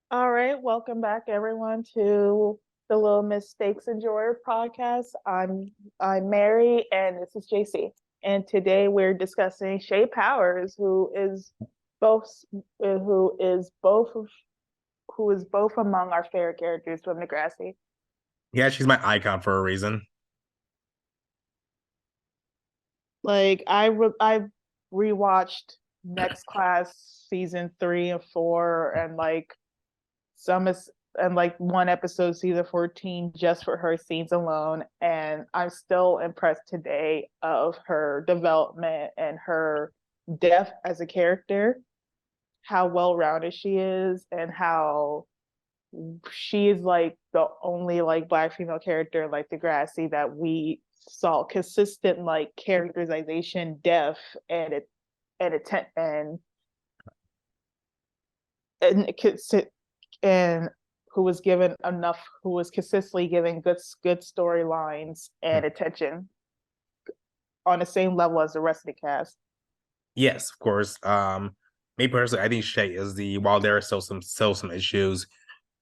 All right, welcome back everyone to the Little Mistakes Enjoyer podcast. I'm Mary and this is JC. And today we're discussing Shay Powers, both who is both who is both among our favorite characters from Degrassi. Yeah, she's my icon for a reason. I rewatched Next Class season 3 and 4 and some is and like one episode season 14 just for her scenes alone, and I'm still impressed today of her development and her depth as a character, how well-rounded she is, and how she is like the only like black female character like Degrassi that we saw consistent like characterization, depth, and it and it and and who was consistently given good storylines and attention on the same level as the rest of the cast. Yes, of course. Me personally, I think Shay is the while there are still some issues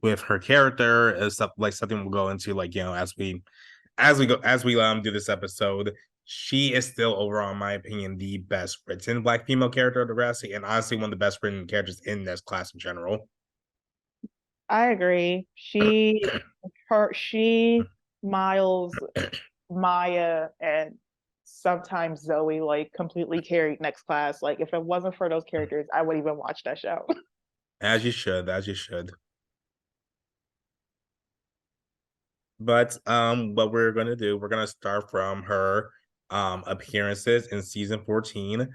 with her character, is stuff like something we'll go into as we do this episode. She is still overall, in my opinion, the best written black female character of Degrassi, and honestly one of the best written characters in this class in general. I agree. She, Miles, Maya, and sometimes Zoe like completely carried Next Class. Like if it wasn't for those characters, I would even watch that show. As you should. But what we're gonna do, we're gonna start from her appearances in season 14,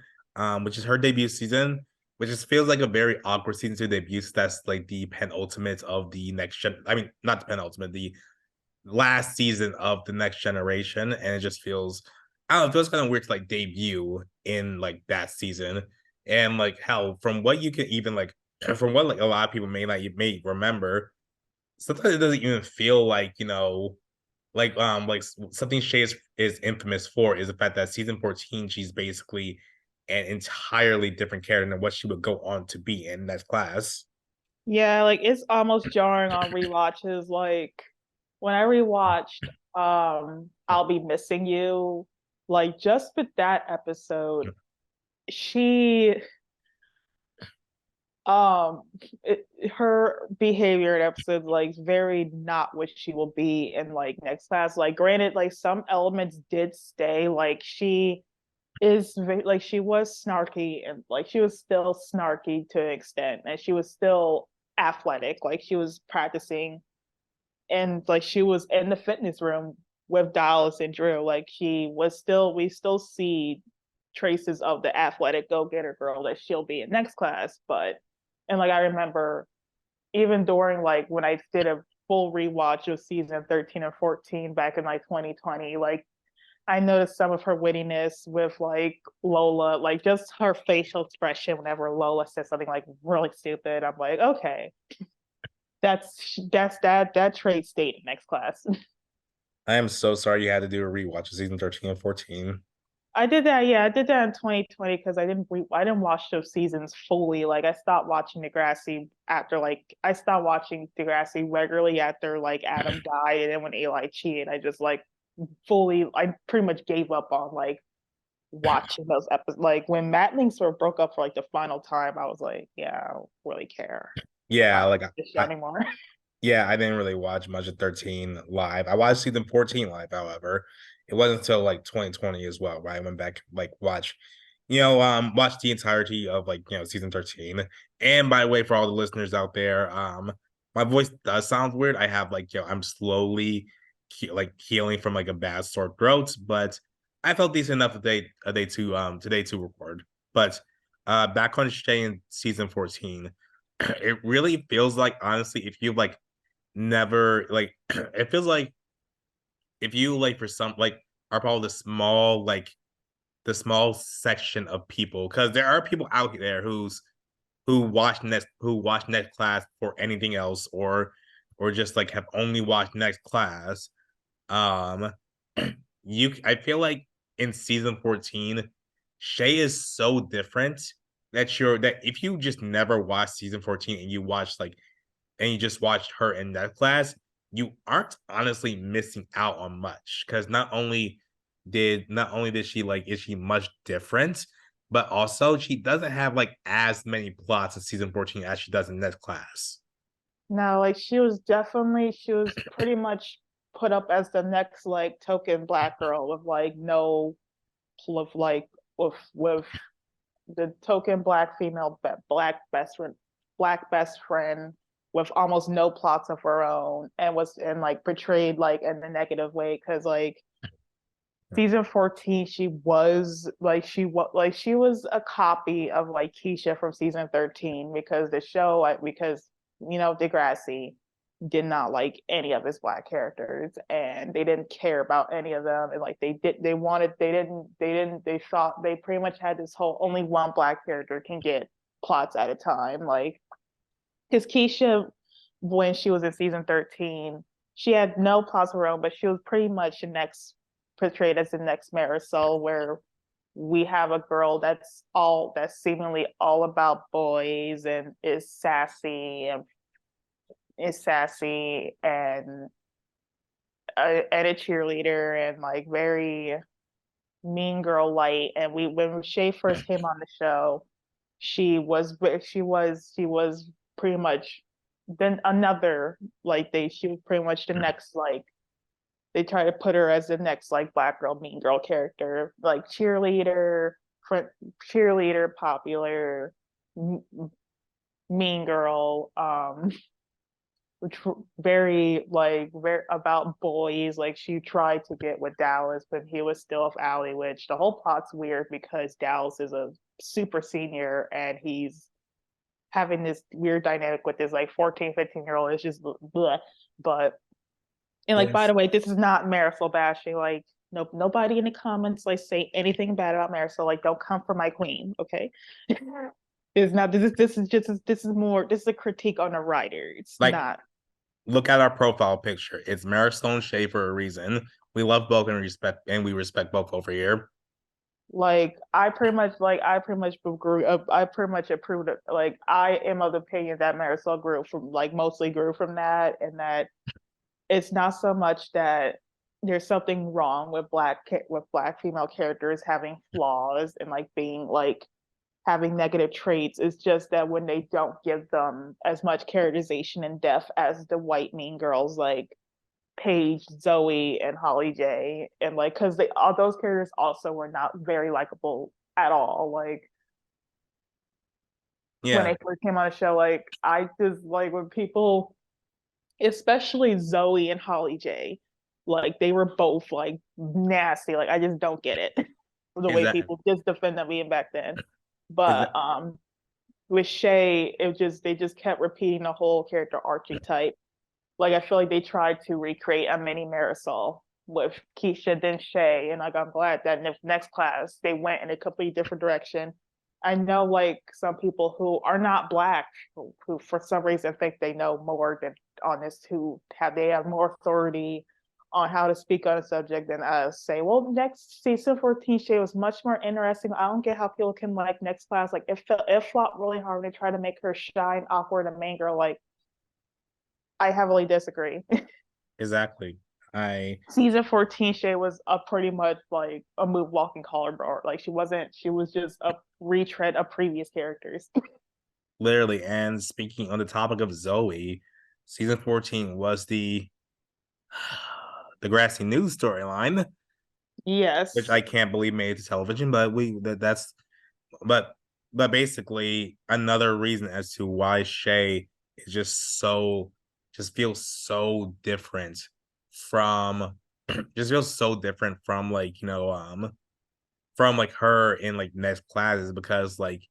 which is her debut season, which just feels like a very awkward season to debut. So that's like the penultimate of the next gen. I mean, not the penultimate, the last season of the next generation, and it just feels, I don't know, it feels kind of weird to like debut in like that season, and like how from what you can even like from what like a lot of people may remember, sometimes it doesn't even feel like like something Shay is infamous for is the fact that season 14 she's basically an entirely different character than what she would go on to be in that class. Yeah, like it's almost jarring on rewatches. Like when I rewatched I'll Be Missing You, like just with that episode, she um her behavior in episodes like very not what she will be in like Next Class. Like granted, like some elements did stay, like she was snarky, and like she was still snarky to an extent, and she was still athletic, like she was practicing, and like she was in the fitness room with Dallas and Drew. Like we still see traces of the athletic go-getter girl that she'll be in Next Class. But and like I remember even during like when I did a full rewatch of season 13 and 14 back in like 2020, like I noticed some of her wittiness with like Lola, like just her facial expression whenever Lola says something like really stupid. I'm like, okay, that trait stayed in Next Class. I am so sorry you had to do a rewatch of season 13 and 14. I did that, yeah, I did that in 2020 because I didn't watch those seasons fully. Like I stopped watching Degrassi after like I stopped watching Degrassi regularly after like Adam died, and then when Eli cheated, I just like I pretty much gave up on like watching those episodes. Like when Matt and Sort of broke up for like the final time, I was like, yeah, I don't really care Yeah, about like this show I anymore. yeah, I didn't really watch much of 13 live. I watched season 14 live, however. It wasn't until like 2020 as well, where I went back like watch the entirety of season 13. And by the way, for all the listeners out there, my voice does sound weird. I have I'm slowly healing from like a bad sore throat, but I felt decent enough today to record. But back on Shay in season 14, it really feels like, honestly, if you never like it feels like if you like for some like are probably the small section of people, because there are people out there who watch next class for anything else, or just like have only watched next class. um I feel like in season 14 Shay is so different that if you just never watched season 14 and you watch and you just watched her in that class, you aren't honestly missing out on much. Because not only did she like is she much different, but also she doesn't have like as many plots in season 14 as she does in that class. No, like she was pretty much put up as the next like token black girl with like no with like with the token black female black best friend with almost no plots of her own and was and like portrayed like in a negative way because like season 14 she was a copy of like Keisha from season 13 because the show because Degrassi did not like any of his black characters and they didn't care about any of them and like they thought they pretty much had this whole only one black character can get plots at a time like because Keisha when she was in season 13 she had no plots of her own but she was pretty much the next portrayed as the next Marisol where we have a girl that's seemingly all about boys and is sassy and a cheerleader and like very mean girl light. And when Shay first came on the show, she was pretty much then another like she was pretty much the next like they try to put her as the next like black girl mean girl character like cheerleader popular mean girl which very like very about boys. Like she tried to get with Dallas, but he was still of Allie, which the whole plot's weird because Dallas is a super senior and he's having this weird dynamic with this like 14, 15-year-old. It's just bleh. But and like by Yes. the way, this is not Marisol bashing. Like nope, nobody in the comments like say anything bad about Marisol. Like don't come for my queen, okay? It's not this is a critique on a writer. It's Like, not look at our profile picture. It's Maristone Shea for a reason. We love both and we respect both over here. like I pretty much grew up I pretty much approved of like I am of the opinion that Marisol mostly grew from that and that it's not so much that there's something wrong with black female characters having flaws and like being like having negative traits. It's just that when they don't give them as much characterization and depth as the white mean girls like Paige, Zoe, and Holly J, and like because they all those characters also were not very likable at all. Like when Yeah. they first came on the show, like I just like when people, especially Zoe and Holly J, like they were both like nasty. Like I just don't get it the Is way that people just defend them being back then. is that But with Shay, they just kept repeating the whole character archetype. Like I feel like they tried to recreate a mini Marisol with Keisha then Shay, and like I'm glad that in the next class they went in a completely different direction. I know like some people who are not black who for some reason think they know more than on this they have more authority on how to speak on a subject than us say, well, next season 14 Shay was much more interesting. I don't get how people can like next class, like it flopped really hard when they try to make her shine awkward and main girl. Like I heavily disagree. exactly? I Season 14 Shay was a pretty much like a move walking collar bar. Like she was just a retread of previous characters. literally, and speaking on the topic of Zoe, season 14 was the grassy news storyline, which Yes. I can't believe made it to television, but that's but basically another reason as to why Shay is just feels so different from just feels so different from like from like her in like next classes because like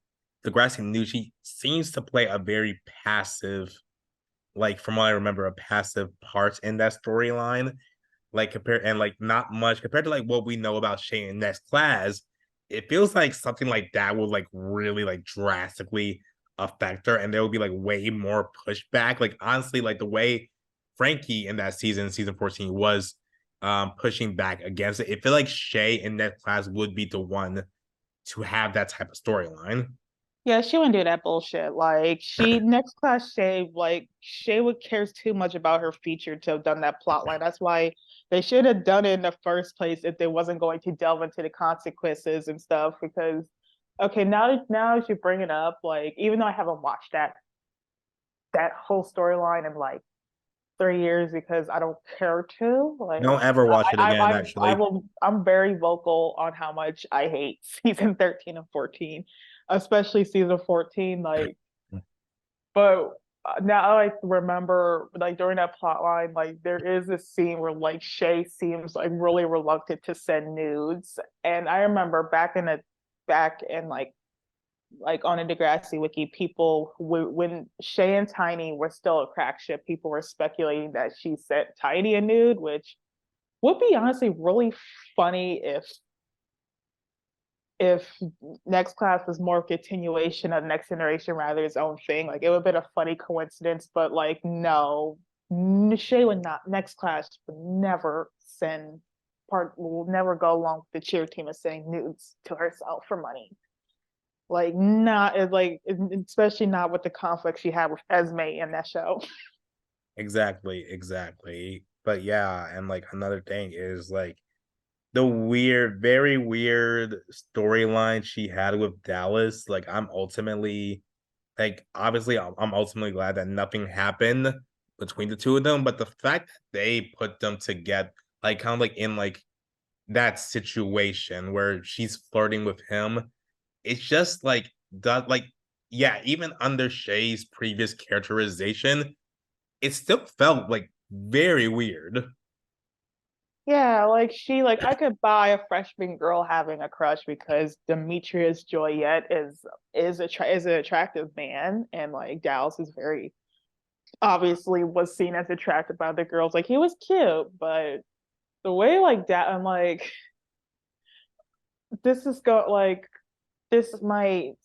the grassy new she seems to play a very passive, like from what I remember, a passive part in that storyline, like compared and like not much compared to like what we know about Shane in next class. It feels like something like that would like really like drastically affect her, and there would be like way more pushback. Like honestly, like the way Frankie in that season 14, was pushing back against it. It feel like Shay in that class would be the one to have that type of storyline. Yeah, she wouldn't do that bullshit. Like she next class Shay, like Shay would cares too much about her future to have done that plot line. That's why they should have done it in the first place if they wasn't going to delve into the consequences and stuff. Because okay, now as you bring it up, like even though I haven't watched that whole storyline in like 3 years because I don't care to, like Don't ever watch it again, actually. I'm very vocal on how much I hate season 13 and 14, especially season 14. Like, but now I remember, like during that plot line, like there is this scene where like Shay seems like really reluctant to send nudes, and I remember back in like on a Degrassi wiki, people when Shay and Tiny were still a crack ship, people were speculating that she sent Tiny a nude, which would be honestly really funny if next class was more continuation of next generation rather its own thing. Like it would have been a funny coincidence, but like no, Shay would not. Next class would never send will never go along with the cheer team of sending nudes to herself for money. Like not like especially not with the conflict she had with Esme in that show. Exactly, exactly. But yeah, and like another thing is like the weird, very weird storyline she had with Dallas. Like I'm ultimately like obviously I'm ultimately glad that nothing happened between the two of them, but the fact that they put them together, like kind of like in like that situation where she's flirting with him, it's just like does like yeah, even under Shay's previous characterization, it still felt like very weird. Yeah, like she like I could buy a freshman girl having a crush because Demetrius Joyette is an attractive man and like Dallas is very obviously was seen as attracted by the girls. Like he was cute, but the way like that I'm like this is go like this might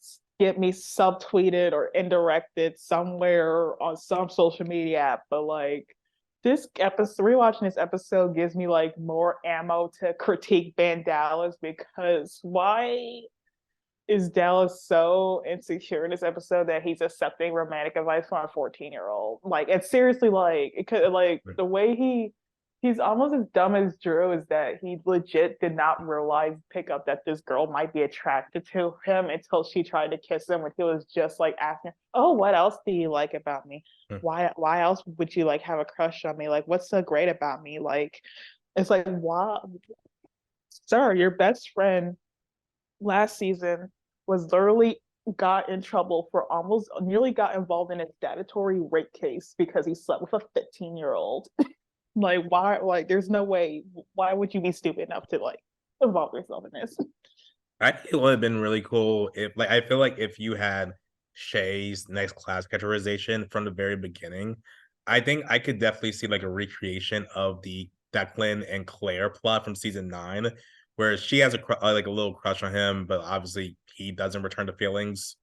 get me subtweeted or indirected somewhere on some social media app, but like this episode, rewatching this episode gives me like more ammo to critique Van Dallas because why is Dallas so insecure in this episode that he's accepting romantic advice from a 14-year-old? Like, it's seriously like it could like the way he's almost as dumb as Drew is that he legit did not realize pick up that this girl might be attracted to him until she tried to kiss him when he was just like asking, "Oh, what else do you like about me? Why else would you like have a crush on me? Like, what's so great about me?" Like, it's like, wow, sir, your best friend last season was literally got in trouble for almost nearly got involved in a statutory rape case because he slept with a 15-year-old. Like why like there's no way why would you be stupid enough to like involve yourself in this? I think it would have been really cool if like I feel like if you had Shay's next class categorization from the very beginning, I think I could definitely see like a recreation of the Declan and Claire plot from season 9, where she has like a little crush on him, but obviously he doesn't return the feelings.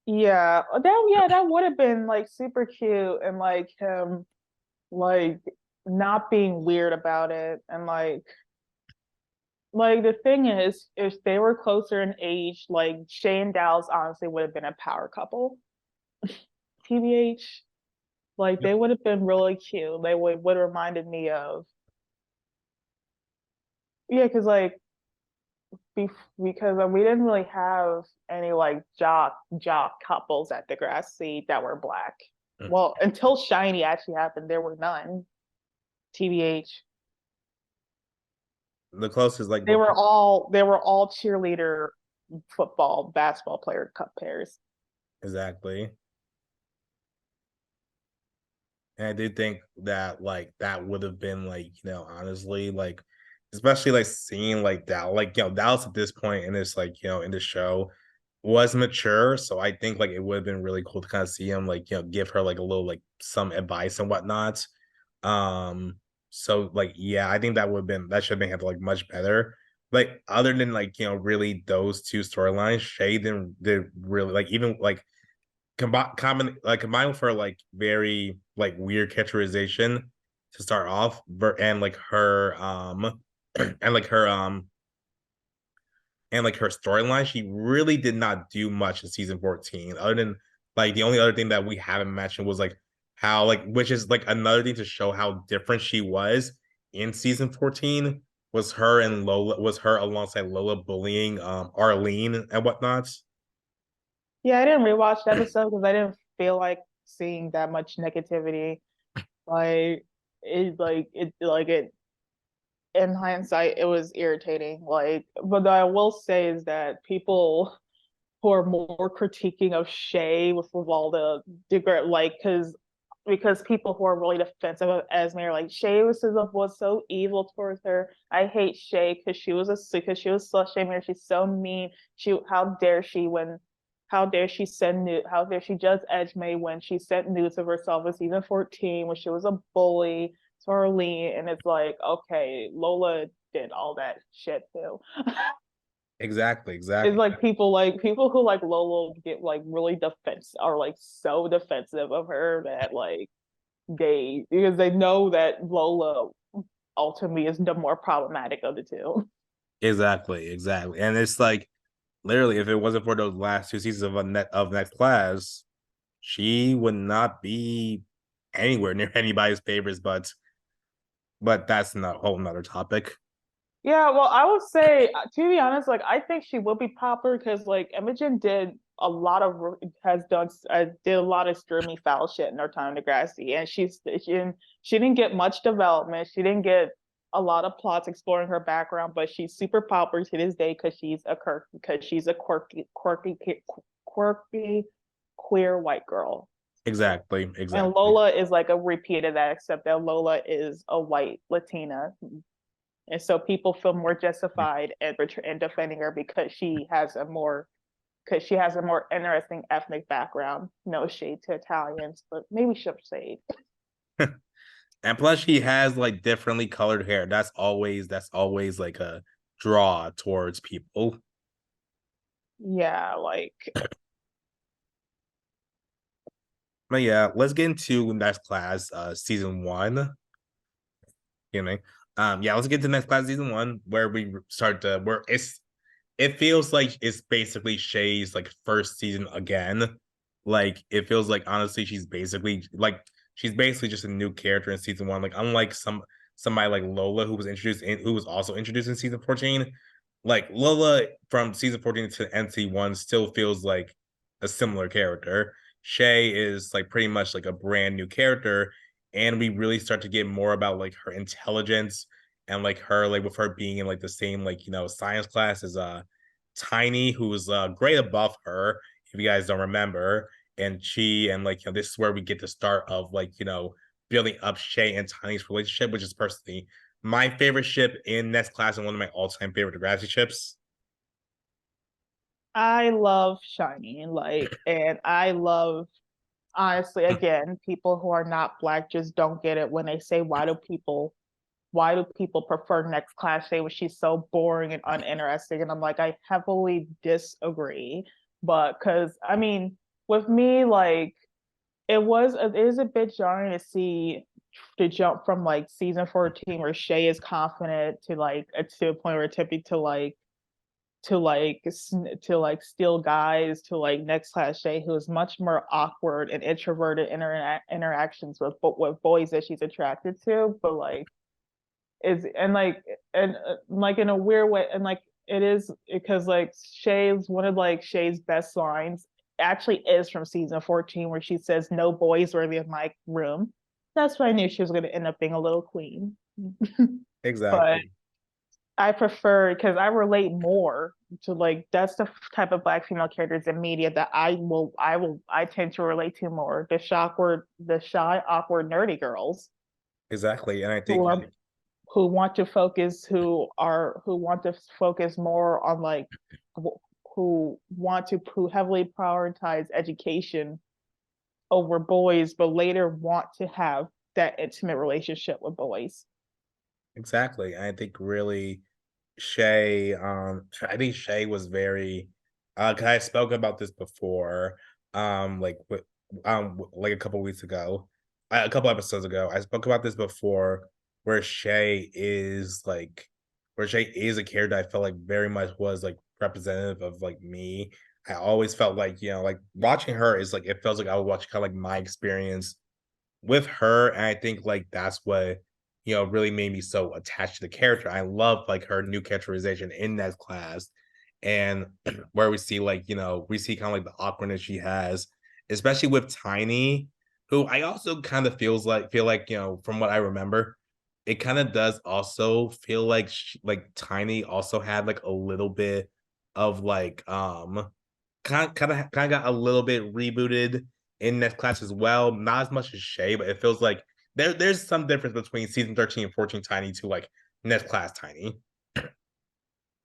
Yeah, that would have been like super cute and like him like not being weird about it and like the thing is if they were closer in age like Shay and Dallas honestly would have been a power couple. TBH, like they would have been really cute. They would have reminded me of yeah, because like because we didn't really have any like jock couples at the grass seed that were black. Well, until Shiny actually happened, there were none. TBH. The closest like They were all cheerleader, football, basketball player cup pairs. exactly. And I do think that like that would have been like, honestly, like especially like seeing like that, like Dallas at this point in this like, in the show was mature. So I think like it would have been really cool to kind of see him like, give her like a little like some advice and whatnot. Um, so like yeah, I think that should have been handled like much better. Like other than like, really those two storylines, Shay did really like even like combined for like very like weird characterization to start off and like her and like her and like her storyline, she really did not do much in season 14. Other than like the only other thing that we haven't mentioned was like how like which is like another thing to show how different she was in season 14 was her alongside Lola bullying Arlene and whatnot. Yeah, I didn't rewatch the episode because I didn't feel like seeing that much negativity. Like it in hindsight, it was irritating. Like, but I will say is that people who are more critiquing of Shay with all the like because people who are really defensive of Esme are like Shay was so evil towards her. I hate Shay because she was slut shaming her. She's so mean. How dare she send nude? How dare she judge Esme when she sent nudes of herself in season 14 when she was a bully to Arlene? And it's like, okay, Lola did all that shit too. Exactly, It's exactly. like people who like Lola get like really are like so defensive of her that like because they know that Lola ultimately is the more problematic of the two. Exactly, exactly. And it's like literally, if it wasn't for those last two seasons of Next Class, she would not be anywhere near anybody's favorites. But that's not a whole nother topic. Yeah, well, I would say to be honest, like I think she will be popular because like Imogen did a lot of extremely foul shit in her time to Degrassi, and she didn't get much development. She didn't get a lot of plots exploring her background, but she's super popular to this day because she's a quirky queer white girl. Exactly, And exactly, Lola is like a repeat of that, except that Lola is a white Latina, and so people feel more justified in defending her because she has a more interesting ethnic background. No shade to Italians, but maybe some shade. and plus she has like differently colored hair. That's always like a draw towards people. Yeah, like But yeah, let's get into Next Class, season one. You know, yeah, let's get to Next Class season one, where we start to where it feels like it's basically Shay's like first season again. Like it feels like honestly she's basically just a new character in season one. Like unlike somebody like Lola who was also introduced in season 14. Like Lola from season 14 to NC1 still feels like a similar character. Shay is like pretty much like a brand new character, and we really start to get more about like her intelligence and like her like with her being in like the same like science class as Tiny, who's grade above her, if you guys don't remember. And like this is where we get the start of like building up Shay and Tiny's relationship, which is personally my favorite ship in Next Class and one of my all-time favorite Degrassi ships. I love Shiny, and I love honestly again people who are not black just don't get it when they say why do people prefer Next Class Day when she's so boring and uninteresting? And I'm like, I heavily disagree. But because I mean, with me, like it is a bit jarring to see to jump from like season 14 where Shay is confident to a point where tipping to like steal guys to like Next Class Shay who is much more awkward and introverted interactions with boys that she's attracted to, but like is and like in a weird way and like it is because like one of like Shay's best lines actually is from season 14 where she says no boys worthy of my room. That's why I knew she was going to end up being a little queen. But Exactly. I prefer because I relate more to like that's the type of black female characters in media that I tend to relate to more. The shy, awkward, nerdy girls Exactly. And I who think are who want to focus more on like who heavily prioritize education over boys but later want to have that intimate relationship with boys. exactly. I think really Shay, I think Shay was very, cause I spoke about this before, like a couple weeks ago, a couple episodes ago. I spoke about this before, where Shay is a character I felt like very much was like representative of like me. I always felt like, like watching her is like it feels like I would watch kind of like my experience with her. And I think like that's what really made me so attached to the character. I love like her new characterization in that class, and where we see like we see kind of like the awkwardness she has, especially with Tiny, who I also kind of feel like from what I remember, it kind of does also feel like like Tiny also had like a little bit of like kind of got a little bit rebooted in next class as well. Not as much as Shay, but it feels like there's some difference between season 13 and 14 Tiny to like next class Tiny.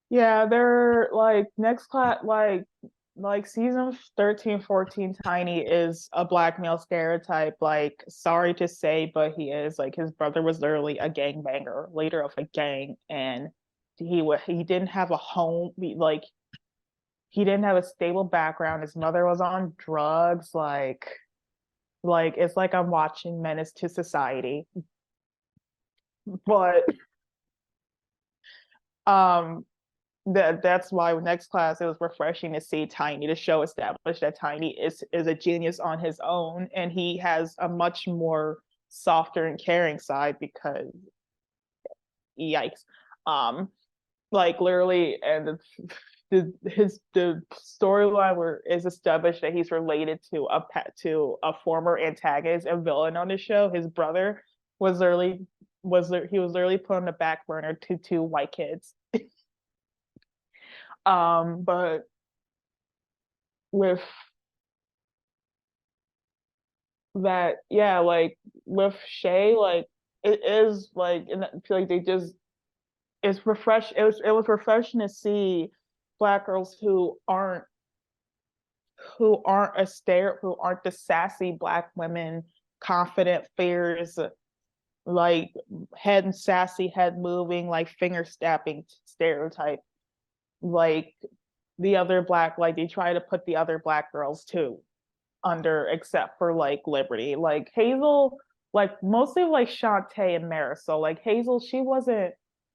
Yeah, they're like next class like season 13, 14 Tiny is a black male stereotype. Like, sorry to say, but he is. Like, his brother was literally a gangbanger, leader of a gang, and he didn't have a home. Like, he didn't have a stable background. His mother was on drugs. Like it's like I'm watching Menace to Society. But um that's why next class it was refreshing to see Tiny, to show established that Tiny is a genius on his own, and he has a much more softer and caring side because yikes. Um like literally, and the storyline where is established that he's related to a former antagonist and villain on the show. His brother was literally he was literally put on the back burner to two white kids. But with that, yeah, like with Shay, like it is like, and I feel like they just it was refreshing to see black girls who aren't the sassy black women, confident fears, like head and sassy, head moving, like finger snapping stereotype. Like the other black, like they try to put the other black girls too under, except for like Liberty. Like Hazel, like mostly like Shantae and Marisol. Like Hazel,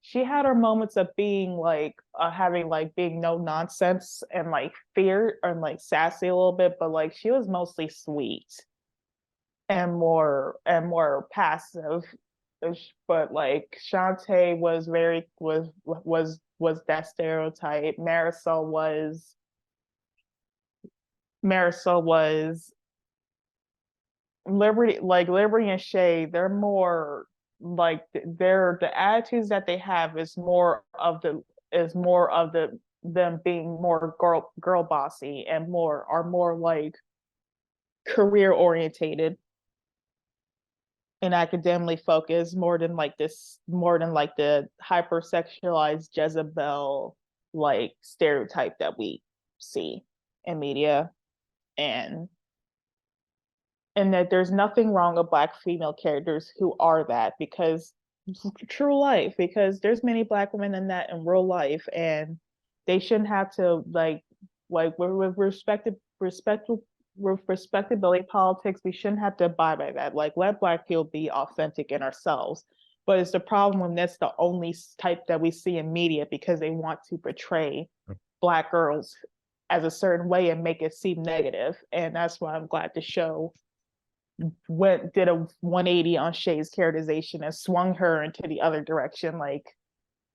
she had her moments of being like having like being no nonsense and like fear and like sassy a little bit, but like she was mostly sweet and more passive. But like Shantae was was that stereotype. Marisol was Liberty. Like Liberty and Shay, they're more like the attitudes that they have is more of them being more girl bossy and more like career orientated and academically focused, more than like the hypersexualized Jezebel like stereotype that we see in media. and and that there's nothing wrong with black female characters who are that, because true life, because there's many black women in that in real life, and they shouldn't have to like with with respectability politics, we shouldn't have to abide by that. Like, let black people be authentic in ourselves. But it's the problem when that's the only type that we see in media, because they want to portray black girls as a certain way and make it seem negative. And that's why I'm glad the show did a 180 on Shay's characterization and swung her into the other direction. Like,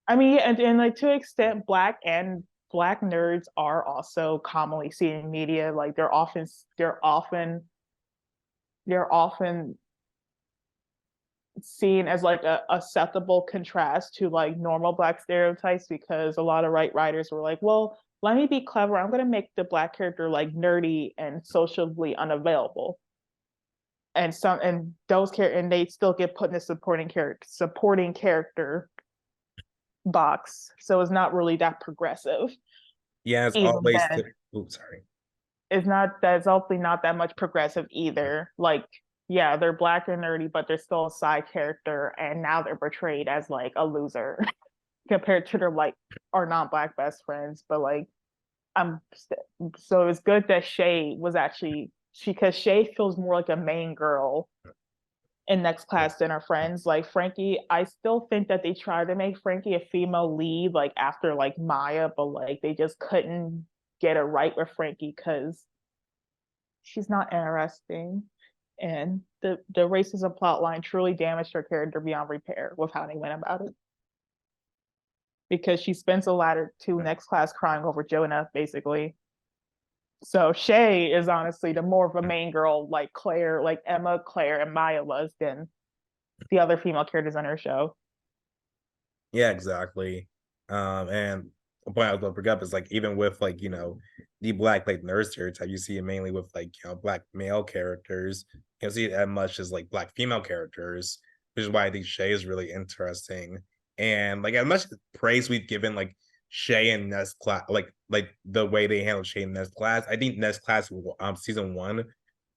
I mean, and like to an extent, black nerds are also commonly seen in media. Like they're often seen as like a acceptable contrast to like normal black stereotypes, because a lot of writers were like, well, let me be clever. I'm going to make the black character like nerdy and socially unavailable, and those characters, and they still get put in a supporting character box. So it's not really that progressive. Yeah, it's Even always then, oops, sorry. that's hopefully not that much progressive either. Like, yeah, they're black and nerdy, but they're still a side character, and now they're portrayed as like a loser compared to their like our non-black best friends. But like, I'm so it's good that Shay was actually because Shay feels more like a main girl in next class than her friends. Like Frankie, I still think that they tried to make Frankie a female lead, like after like Maya, but like they just couldn't get it right with Frankie because she's not interesting. And the racism plot line truly damaged her character beyond repair with how they went about it. Because she spends the latter two next class crying over Jonah, basically. So Shay is honestly the more of a main girl, like Claire, like Emma, Claire, and Maya was than the other female characters on her show. Yeah, exactly. And the point I was going to bring up is like even with like the black like nerd stereotype, you see it mainly with like black male characters. You don't see it as much as like black female characters, which is why I think Shay is really interesting. And like as much praise we've given like Shay and Nest class, like the way they handle Shay and Nest class, I think Nest class season one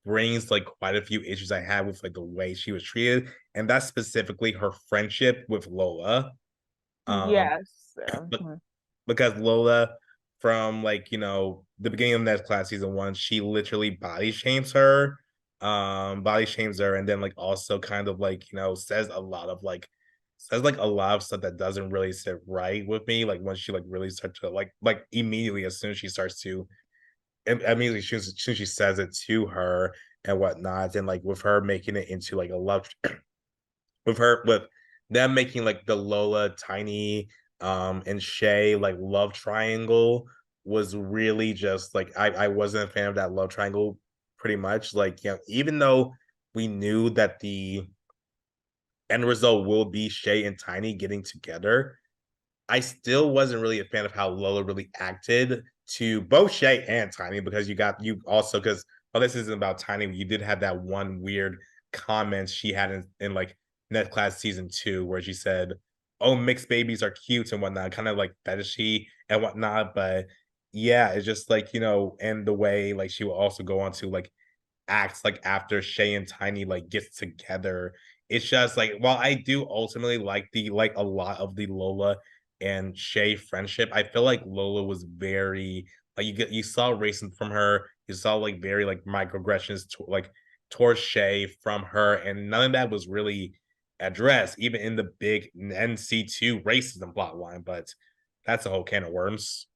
brings like quite a few issues I had with like the way she was treated, and that's specifically her friendship with Lola. Um, Yes. but because Lola, from like the beginning of that class season one, she literally body shames her, and then like also kind of like says like a lot of stuff that doesn't really sit right with me. Like when she like really starts to like immediately as soon as she starts to immediately as soon as she says it to her and whatnot, and like with her making it into like a love with them making like the Lola, Tiny, and Shay like love triangle was really just like I wasn't a fan of that love triangle pretty much. Like, even though we knew that the end result will be Shay and Tiny getting together, I still wasn't really a fan of how Lola really acted to both Shay and Tiny, because you also, because this isn't about Tiny, you did have that one weird comment she had in like Net Class season 2 where she said, "Oh, mixed babies are cute and whatnot," kind of like fetishy and whatnot. But yeah, it's just like and the way like she will also go on to like acts like after Shay and Tiny like gets together. It's just like, while I do ultimately like a lot of the Lola and Shay friendship, I feel like Lola was very like you saw racism from her. You saw like very like microaggressions like towards Shay from her, and none of that was really addressed, even in the big NC2 racism plot line. But that's a whole can of worms.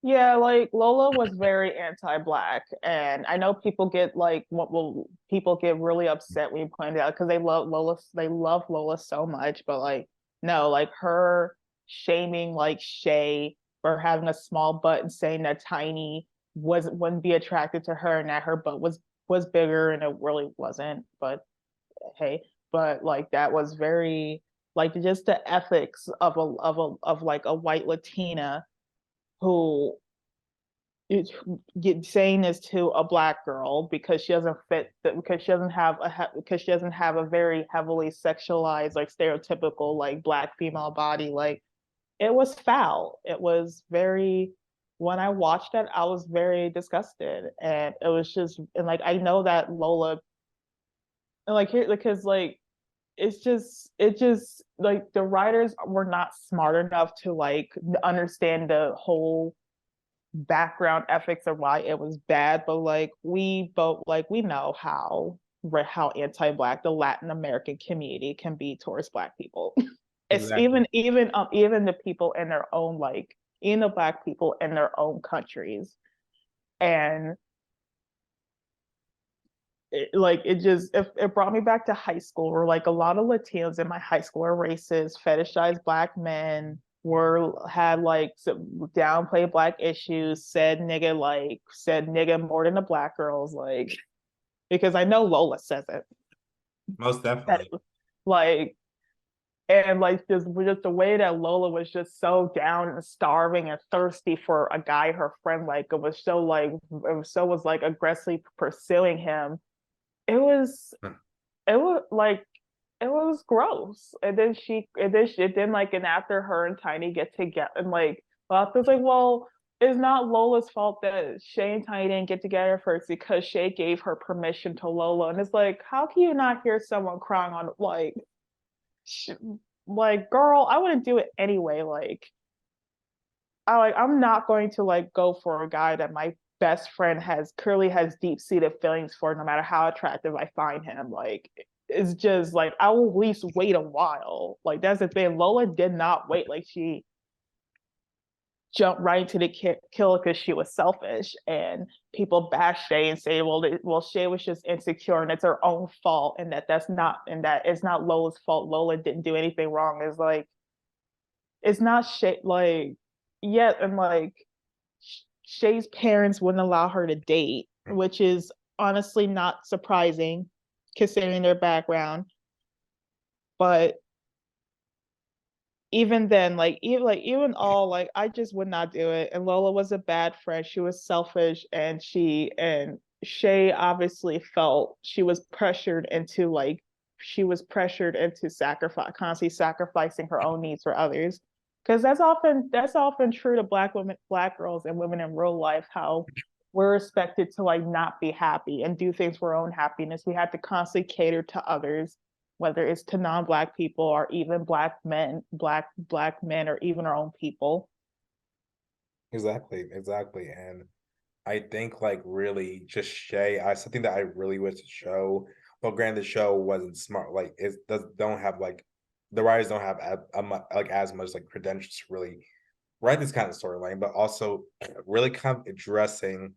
Yeah, like Lola was very anti-black, and I know people get like what will people get really upset when you point it out because they love Lola so much, but like no, like her shaming like Shay for having a small butt and saying that Tiny wouldn't be attracted to her and that her butt was bigger and it really wasn't, but hey, but like that was very like just the ethics of like a white Latina who is saying this to a black girl because she doesn't fit because she doesn't have because she doesn't have a very heavily sexualized like stereotypical like black female body. Like it was foul. It was very, when I watched it I was very disgusted, and it was just, and like I know that Lola, and like here because like it just like the writers were not smart enough to like understand the whole background ethics of why it was bad, but like we both like we know how anti-black the Latin American community can be towards black people. It's Exactly. even the people in their own like even the black people in their own countries. And it brought me back to high school where like a lot of Latinos in my high school are racist, fetishized black men, were had like downplay black issues, said nigga more than the black girls, like because I know Lola says it. Most That definitely. like and like just the way that Lola was just so down and starving and thirsty for a guy her friend like it was so like it was like aggressively pursuing him. It was it was like it was gross. And then like and after her and Tiny get together and like well, I was like, well, it's not Lola's fault that Shay and Tiny didn't get together first because Shay gave her permission to Lola. And it's like, how can you not hear someone crying on sh- like girl, I wouldn't do it anyway. I'm not going to like go for a guy that my best friend has clearly has deep seated feelings for, no matter how attractive I find him. Like is just like, I will at least wait a while. Like that's the thing. Lola did not wait. Like she jumped right into the kill because she was selfish, and people bash Shay and say, well, Shay was just insecure and it's her own fault, and that's not, and that it's not Lola's fault. Lola didn't do anything wrong. It's like, it's not Shay, like, yeah, and like Shay's parents wouldn't allow her to date, which is honestly not surprising considering their background. But even then, even all, like, I just would not do it. And Lola was a bad friend. She was selfish, and Shay obviously felt she was pressured into constantly sacrificing her own needs for others. Because that's often true to Black women, Black girls, and women in real life, how we're expected to like not be happy and do things for our own happiness. We have to constantly cater to others, whether it's to non-Black people or even black men, or even our own people. Exactly. And I think like really just Shay, something that I really wish to show. Well, granted, the show wasn't smart. Like it does don't have like the writers don't have like as much like credentials to really write this kind of storyline, but also really kind of addressing,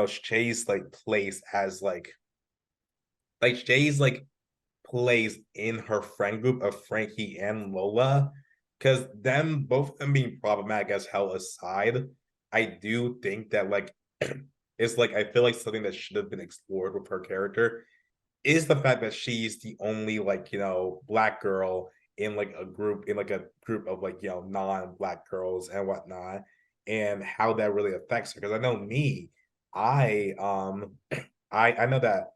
Shay's like place as like Shay's like plays in her friend group of Frankie and Lola. Because them both of them being problematic as hell aside, I do think that like it's like I feel like something that should have been explored with her character is the fact that she's the only like Black girl in like a group of like non-Black girls and whatnot, and how that really affects her. Because I know me, I I know that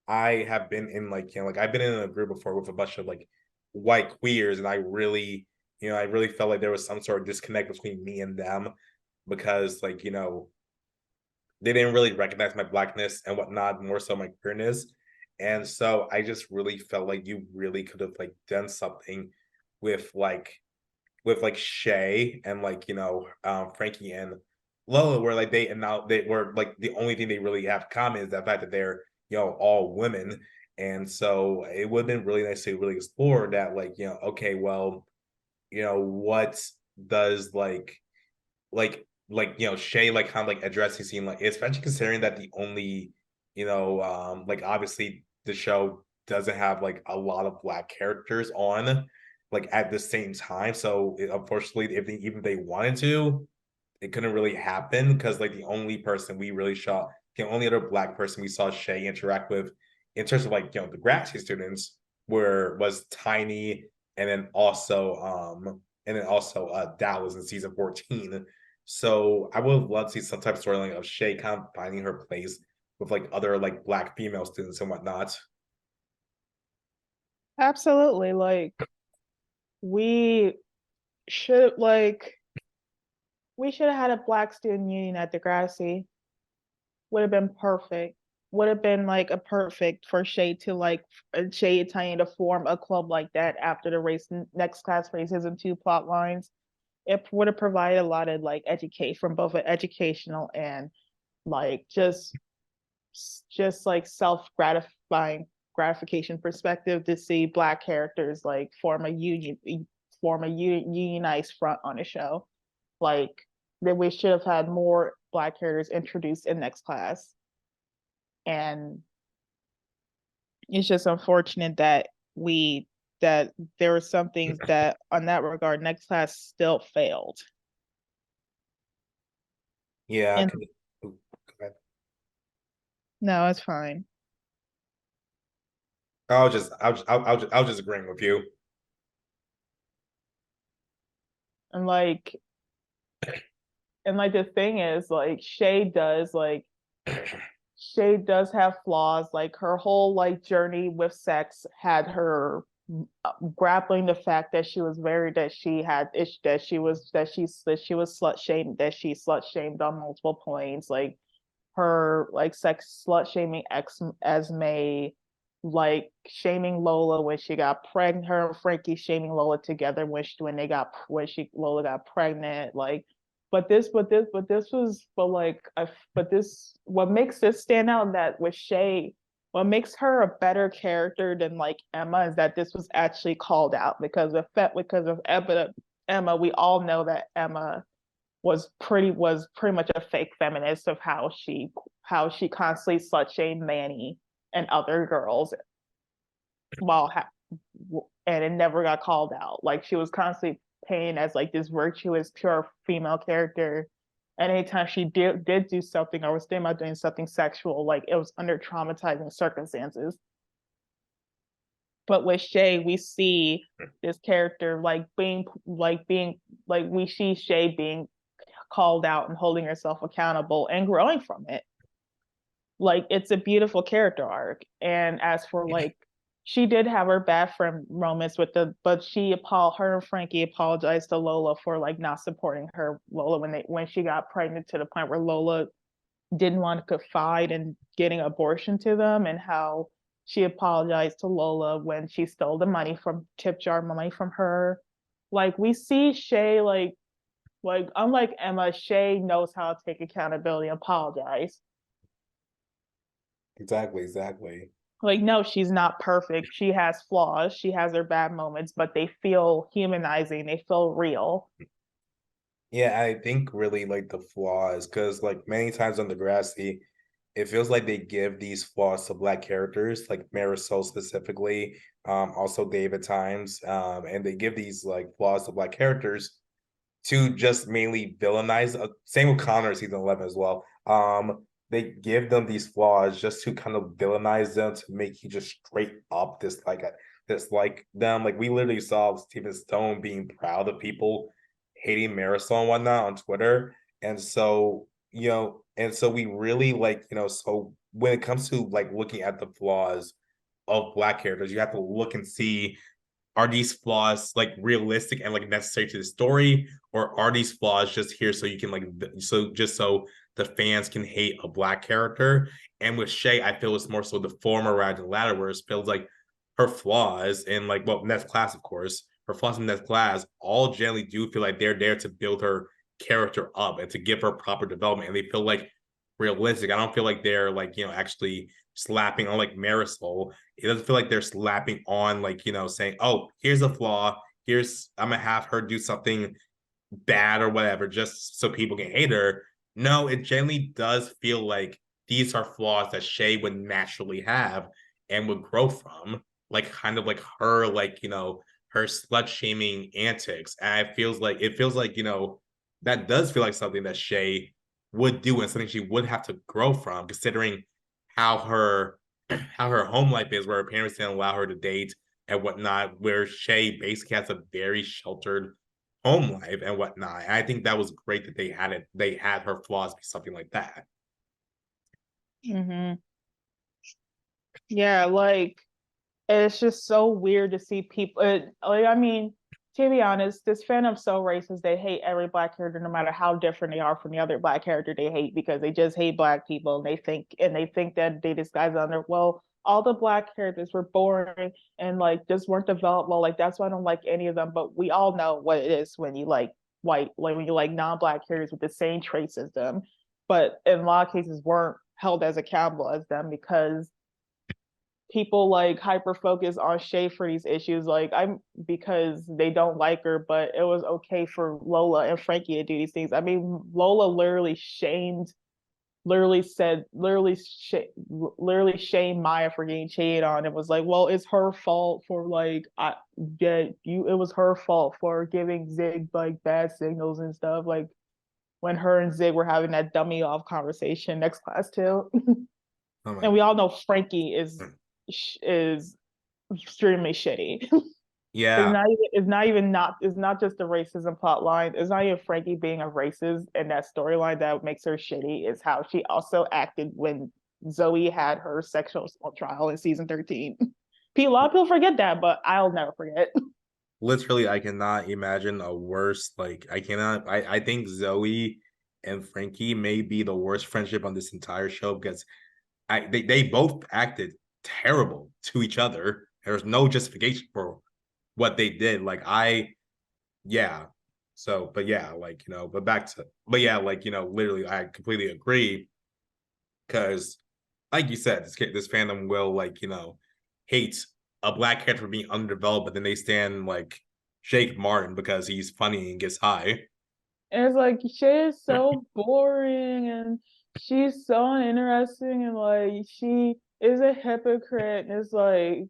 I have been in like like I've been in a group before with a bunch of like white queers, and I really felt like there was some sort of disconnect between me and them because like they didn't really recognize my Blackness and whatnot, more so my queerness. And so I just really felt like you really could have like done something with like Shay and like Frankie and Lola, where like they and now they were like the only thing they really have in common is the fact that they're all women. And so it would have been really nice to really explore that, like, okay, well, what does Shay like kind of like addressing scene, like especially considering that the only like obviously the show doesn't have like a lot of Black characters on like at the same time. So unfortunately, even if they wanted to, it couldn't really happen because like the only person we really saw, the only other Black person we saw Shay interact with in terms of like the graduate students was Tiny, and then also Dallas in season 14. So I would love to see some type of storyline of Shay kind of finding her place with like other like Black female students and whatnot. Absolutely. We should like we should have had a Black student union at Degrassi. Would have been perfect. Would have been like a perfect for Shay and Tanya to form a club like that after the next class racism 2 plot lines. It would have provided a lot of like education from both an educational and like just like self-gratifying gratification perspective to see Black characters like form a unionized front on a show. Like that we should have had more Black characters introduced in next class. And it's just unfortunate that there were some things that on that regard next class still failed. Yeah. And no, it's fine. I was just agreeing with you. And like the thing is like Shay does have flaws. Like her whole like journey with sex had her grappling the fact that she was very that she had that she was slut shamed on multiple points. Like her like sex slut shaming ex Esme, like shaming Lola when she got pregnant. Her and Frankie shaming Lola together when Lola got pregnant. Like, but this was but like I but this what makes this stand out that with Shay what makes her a better character than like Emma is that this was actually called out because of Emma, we all know that Emma was pretty much a fake feminist of how she constantly slut shamed Manny and other girls while and it never got called out. Like she was constantly painted as like this virtuous, pure female character. And anytime she did do something or was thinking about doing something sexual, like it was under traumatizing circumstances. But with Shay, we see this character we see Shay being called out and holding herself accountable and growing from it. Like it's a beautiful character arc. And as for like she did have her bad friend moments with but her and Frankie apologized to Lola for like not supporting her Lola when she got pregnant to the point where Lola didn't want to confide in getting abortion to them, and how she apologized to Lola when she stole the money from tip jar money from her. Like we see Shay like unlike Emma, Shay knows how to take accountability and apologize. Exactly. Like, no, she's not perfect. She has flaws. She has her bad moments, but they feel humanizing. They feel real. Yeah, I think really like the flaws, because like many times on Degrassi, it feels like they give these flaws to Black characters, like Marisol specifically, also David times, and they give these like flaws to Black characters to just mainly villainize. Same with Connor season 11 as well. They give them these flaws just to kind of villainize them to make you just straight up dislike them. Like we literally saw Stephen Stone being proud of people hating Marisol and whatnot on Twitter. And so, and so we really like, so when it comes to like looking at the flaws of Black characters, you have to look and see, are these flaws like realistic and like necessary to the story, or are these flaws just here so you can like so the fans can hate a Black character? And with Shay, I feel it's more so the former rather than the latter, where it feels like her flaws and like, well, next class, of course, her flaws in next class all generally do feel like they're there to build her character up and to give her proper development, and they feel like realistic. I don't feel like they're like, actually slapping on like Marisol. It doesn't feel like they're slapping on like, saying, oh, here's a flaw. I'm gonna have her do something bad or whatever just so people can hate her. No, it generally does feel like these are flaws that Shay would naturally have and would grow from, like kind of like her, like, her slut shaming antics. And it feels like, that does feel like something that Shay would do and something she would have to grow from, considering how her home life is, where her parents didn't allow her to date and whatnot, where Shay basically has a very sheltered home life and whatnot. And I think that was great that they had her flaws be something like that. Mm-hmm. Yeah, like it's just so weird to see people. I mean, to be honest, this fandom's so racist. They hate every Black character, no matter how different they are from the other Black character they hate, because they just hate Black people. And they think that they disguise under, well, all the Black characters were boring and like just weren't developed well. Like that's why I don't like any of them. But we all know what it is when you like when you like non-Black characters with the same traits as them, but in a lot of cases weren't held as accountable as them because people like hyper focus on Shay for these issues. Like I'm because they don't like her, but it was okay for Lola and Frankie to do these things. I mean, Lola literally shamed Maya for getting cheated on. It was like, well, it's her fault for it was her fault for giving Zig like bad signals and stuff. Like when her and Zig were having that dummy off conversation next class too. Oh And we all know Frankie is extremely shitty. yeah. It's not just the racism plot line. It's not even Frankie being a racist and that storyline that makes her shitty. Is how she also acted when Zoe had her sexual assault trial in season 13. A lot of people forget that, but I'll never forget. Literally, I cannot imagine a worse, like I think Zoe and Frankie may be the worst friendship on this entire show, because they both acted terrible to each other. There's no justification for what they did. Yeah. So, but yeah, but yeah, literally, I completely agree, because like you said, this fandom will like hate a black character for being underdeveloped, but then they stand like Jake Martin because he's funny and gets high. And it's like Shay is so boring and she's so uninteresting and like she is a hypocrite and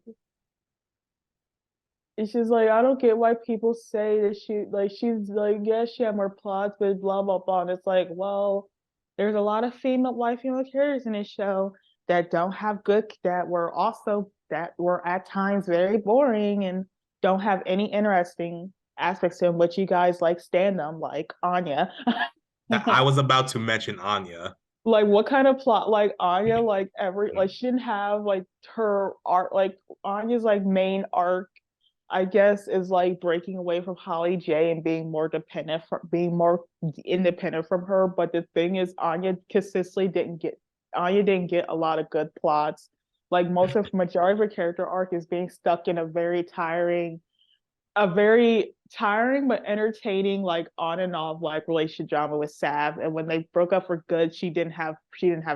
it's just like I don't get why people say that she's like yeah she had more plots but blah blah blah and it's like well there's a lot of white female characters in this show that don't have good that were at times very boring and don't have any interesting aspects to them but you guys like stand them like Anya. I was about to mention Anya. Like what kind of plot like Anya like every like she didn't have like her art like Anya's like main arc I guess is like breaking away from Holly J and being more independent from her. But the thing is, Anya didn't get a lot of good plots. Like majority of her character arc is being stuck in a very tiring but entertaining like on and off like relationship drama with Sav. And when they broke up for good, she didn't have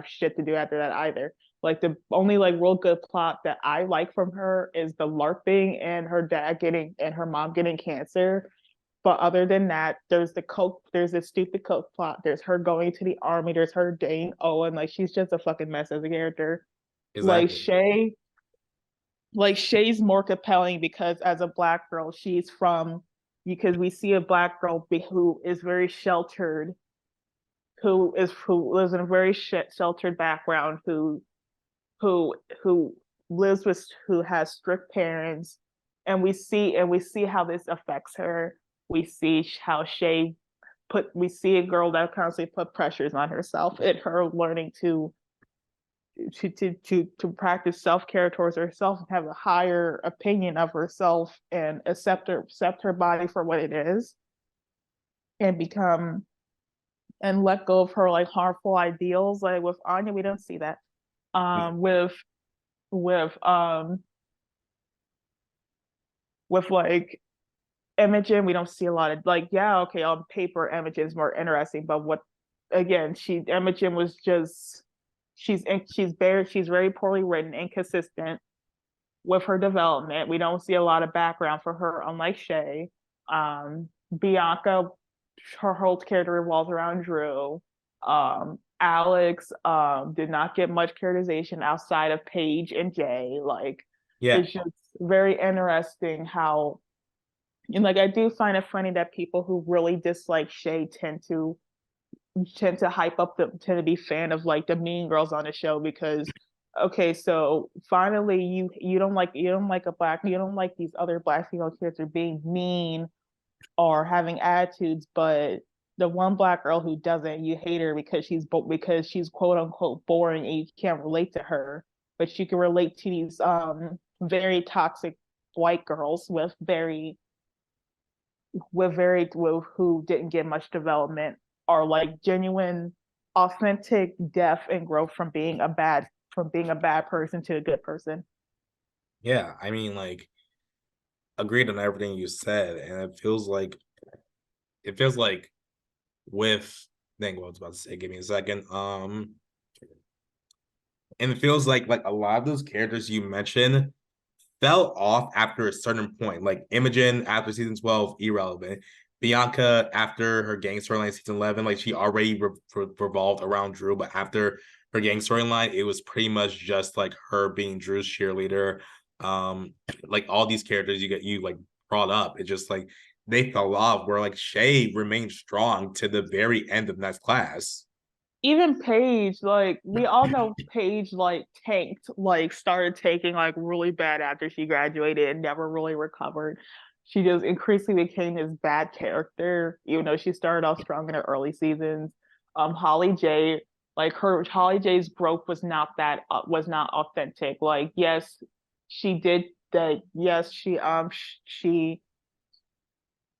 shit to do after that either. Like the only like real good plot that I like from her is the LARPing and her mom getting cancer. But other than that, there's this stupid coke plot. There's her going to the army. There's her dating Owen. Like she's just a fucking mess as a character. Like Exactly. Shay, like Shay's more compelling because as a black girl, because we see a black girl who is very sheltered, who lives in a very sheltered background, who who who has strict parents, and we see how this affects her. We see how we see a girl that constantly put pressures on herself and her learning to practice self-care towards herself and have a higher opinion of herself and accept her body for what it is and become and let go of her like harmful ideals. Like with Anya we don't see that. With with like Imogen we don't see a lot of like yeah okay on paper Imogen's more interesting but what again Imogen was just she's very poorly written, inconsistent with her development. We don't see a lot of background for her, unlike Shay. Bianca, her whole character revolves around Drew. Alex did not get much characterization outside of Paige and Jay. Like Yeah. it's just very interesting how and like I do find it funny that people who really dislike Shay tend to tend to be fan of like the mean girls on the show because okay so finally you don't like these other black female characters being mean or having attitudes but the one black girl who doesn't you hate her because she's quote unquote boring and you can't relate to her but you can relate to these very toxic white girls with who didn't get much development are like genuine, authentic depth and growth from being a bad person to a good person. Yeah. I mean, like, agreed on everything you said, and it feels like with dang what I was about to say, give me a second. And it feels like a lot of those characters you mentioned fell off after a certain point. Like Imogen after season 12, irrelevant. Bianca after her gang storyline season 11, like she already revolved around Drew, but after her gang storyline, it was pretty much just like her being Drew's cheerleader. Like all these characters you like brought up, it just like they fell off. Where like Shay remained strong to the very end of next class. Even Paige, like we all know Paige like tanked, like started taking like really bad after she graduated and never really recovered. She just increasingly became this bad character, even though she started off strong in the early seasons. Holly J, Holly J's growth was not authentic. Like yes, she did that. Yes, she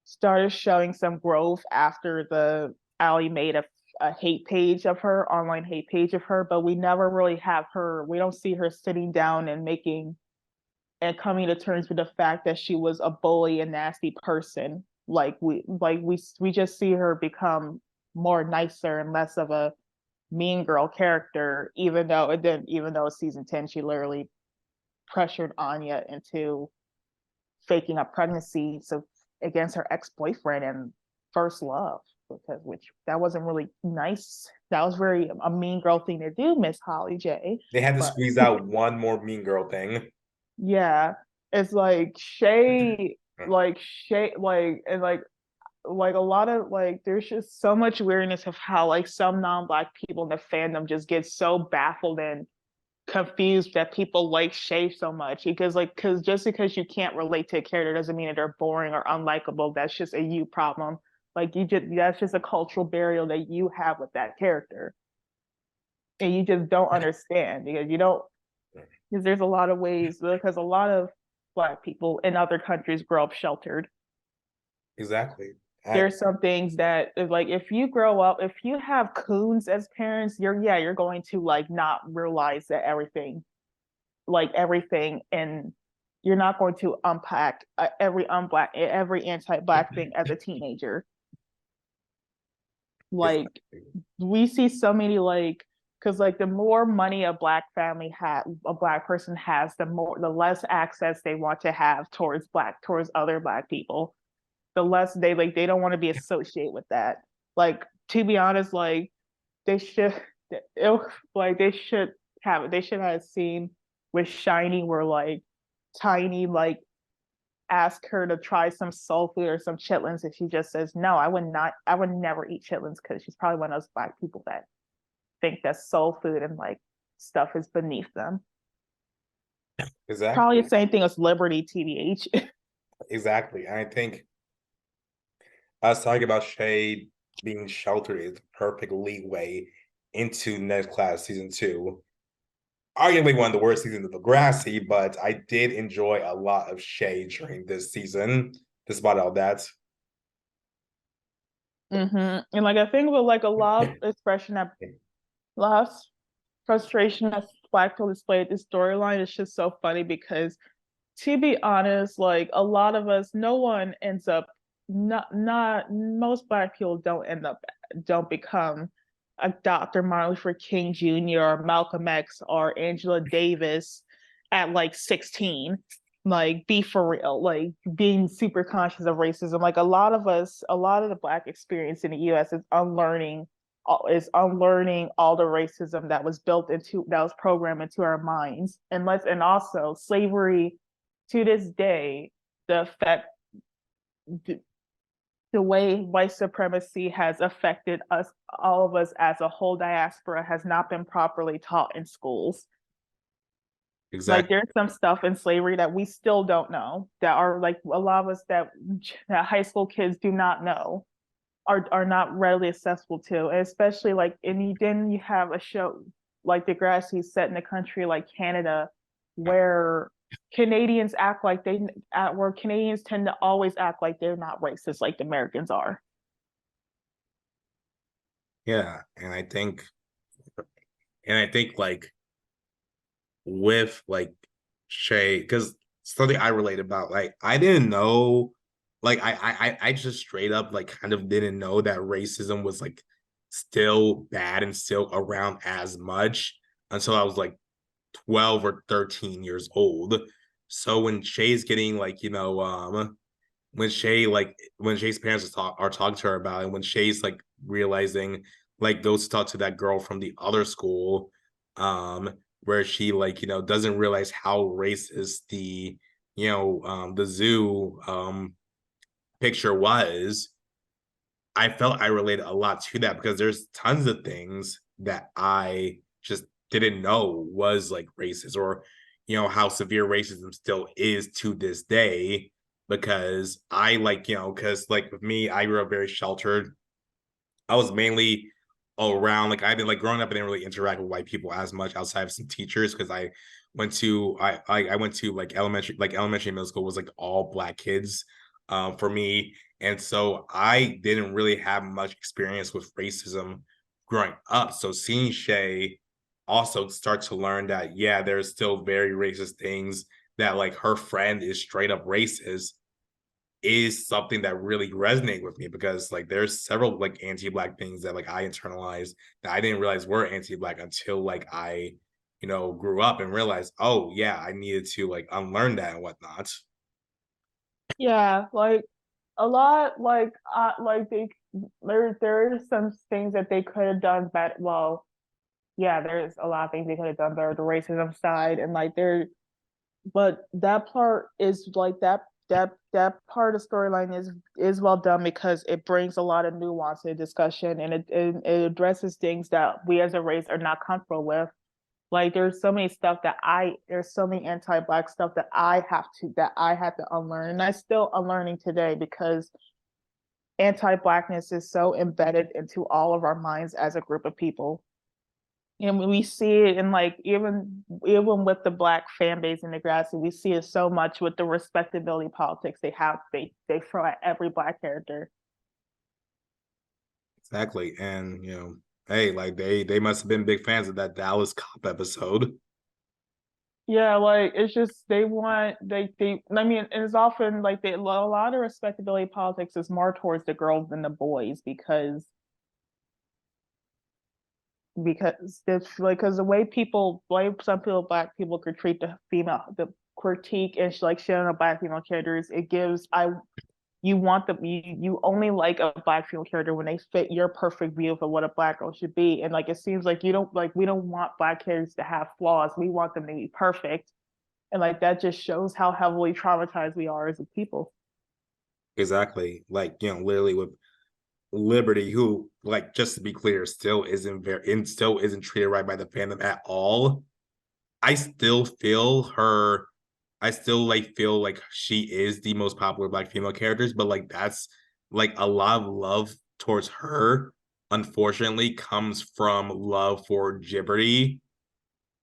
started showing some growth after the Allie made a hate page of her, online hate page of her, but we never really have her, we don't see her sitting down and coming to terms with the fact that she was a bully and nasty person. We just see her become more nicer and mean girl character, even though season 10 she literally pressured Anya into faking a pregnancy so against her ex-boyfriend and first love, because which that wasn't really nice. That was very a mean girl thing to do, Miss Holly J. They had to But squeeze out one more mean girl thing. yeah, it's like Shay, and like a lot of like there's just so much weirdness of how like some non-black people in the fandom just get so baffled and confused that people like Shay so much, because just because you can't relate to a character doesn't mean that they're boring or unlikable. That's just a you problem. Like that's just a cultural barrier that you have with that character, and you just don't understand because you don't because there's a lot of ways, because a lot of black people in other countries grow up sheltered. Exactly. There's some things that like if you grow up, if you have coons as parents, you're going to like not realize that everything, and you're not going to unpack every anti-black thing as a teenager. Like we see so many like because like the more money a black person has, the less access they want to have towards other black people. The less they don't want to be associated with that. Like to be honest, like they should it, like they should have seen with Shiny where like Tiny like ask her to try some soul food or some chitlins, and she just says no, I would never eat chitlins, because she's probably one of those black people that think that soul food and like stuff is beneath them. Exactly. Probably the same thing as Liberty, TBH. Exactly. And I think us talking about Shay being sheltered is perfect leeway into next class season 2. Arguably one of the worst seasons of Degrassi, but I did enjoy a lot of Shay during this season, despite all that. And like I think with like a lot of expression that last frustration that black people displayed this storyline is just so funny, because to be honest, like a lot of us, no one ends up not most black people don't become a Dr. Martin Luther King Jr. or Malcolm X or Angela Davis at like 16. Like be for real, like being super conscious of racism. Like a lot of the black experience in the US is unlearning all the racism that was programmed into our minds. And also slavery to this day, the effect the way white supremacy has affected us, all of us as a whole diaspora, has not been properly taught in schools. Like Exactly. there's some stuff in slavery that we still don't know, that are like a lot of us that high school kids do not know, are not readily accessible to, and especially like then you have a show like Degrassi set in a country like Canada, where Canadians act like where Canadians tend to always act like they're not racist like the Americans are. Yeah. And I think like with like Shay, because something I relate about, like I didn't know, like I just straight up like kind of didn't know that racism was like still bad and still around as much until I was like 12 or 13 years old. So when Shay's getting like, when Shay's parents are talking to her about it, when Shay's like realizing, like goes to talk to that girl from the other school, where she like, doesn't realize how racist the zoo picture was. I felt I related a lot to that because there's tons of things that I just didn't know was like racist, or how severe racism still is to this day. Because I like, because like with me, I grew up very sheltered. I was mainly around, like I didn't like growing up, I didn't really interact with white people as much outside of some teachers, because I went to like elementary middle school was like all black kids for me. And so I didn't really have much experience with racism growing up. So seeing Shay also start to learn that, yeah, there's still very racist things, that like her friend is straight up racist, is something that really resonated with me because like there's several like anti-black things that like I internalized that I didn't realize were anti-black until like I, grew up and realized, oh yeah, I needed to like unlearn that and whatnot. Yeah, like a lot, like there are some things that they could have done better. Well, yeah, there's a lot of things they could have done better. The racism side and like but that part is like that part of storyline is well done because it brings a lot of nuance to the discussion and it addresses things that we as a race are not comfortable with. Like there's so many anti-black stuff that I had to unlearn, and I'm still unlearning today because anti-blackness is so embedded into all of our minds as a group of people. And we see it in like even with the black fan base in Degrassi, we see it so much with the respectability politics they throw at every black character. Exactly. And hey, like they must have been big fans of that Dallas Cop episode. Yeah, like it's just they I mean it's often like a lot of respectability politics is more towards the girls than the boys because it's like because the way people like some people black people critique the critique and like shit on the black female characters it gives I you want them you only like a black female character when they fit your perfect view of what a black girl should be and like it seems like you don't like we don't want black characters to have flaws we want them to be perfect and like that just shows how heavily traumatized we are as a people. Exactly. Like, literally with Liberty, who, like, just to be clear, still isn't treated right by the fandom at all. I still feel her. I still like feel like she is the most popular black female characters, but like that's like a lot of love towards her. Unfortunately, comes from love for Gibberty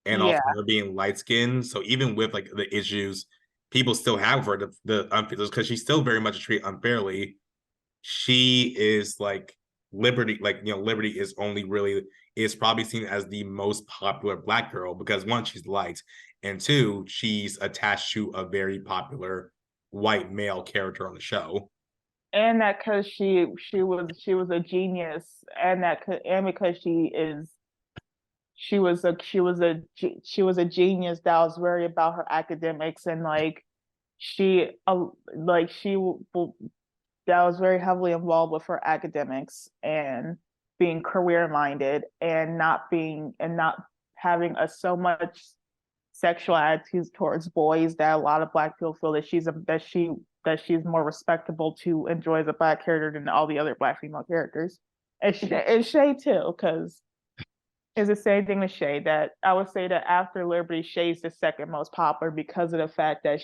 and Yeah, also her being light skinned. So even with like the issues people still have for the because she's still very much treated unfairly, she is like Liberty, like Liberty is probably seen as the most popular black girl because one, she's light, and two, she's attached to a very popular white male character on the show. and that because she was a genius and because she was a genius that was very about her academics and like she that was very heavily involved with her academics and being career minded and not having so much sexual attitudes towards boys that a lot of black people feel that she's more respectable to enjoy as a black character than all the other black female characters. And Shay too, because it's the same thing with Shay that I would say that after Liberty, Shay's the second most popular because of the fact that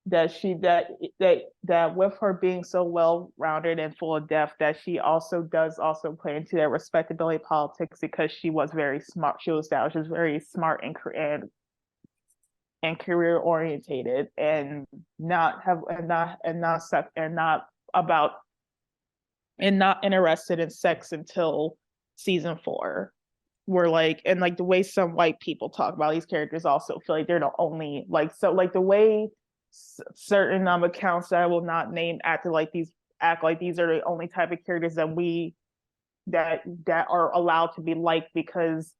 that with her being so well rounded and full of depth that she also does also play into that respectability politics because she was very smart. She was very smart and career orientated and not have and not about and not interested in sex until season 4 were like and like the way some white people talk about these characters also feel like they're the only like so like the way certain accounts that I will not name act like these are the only type of characters that are allowed to be liked because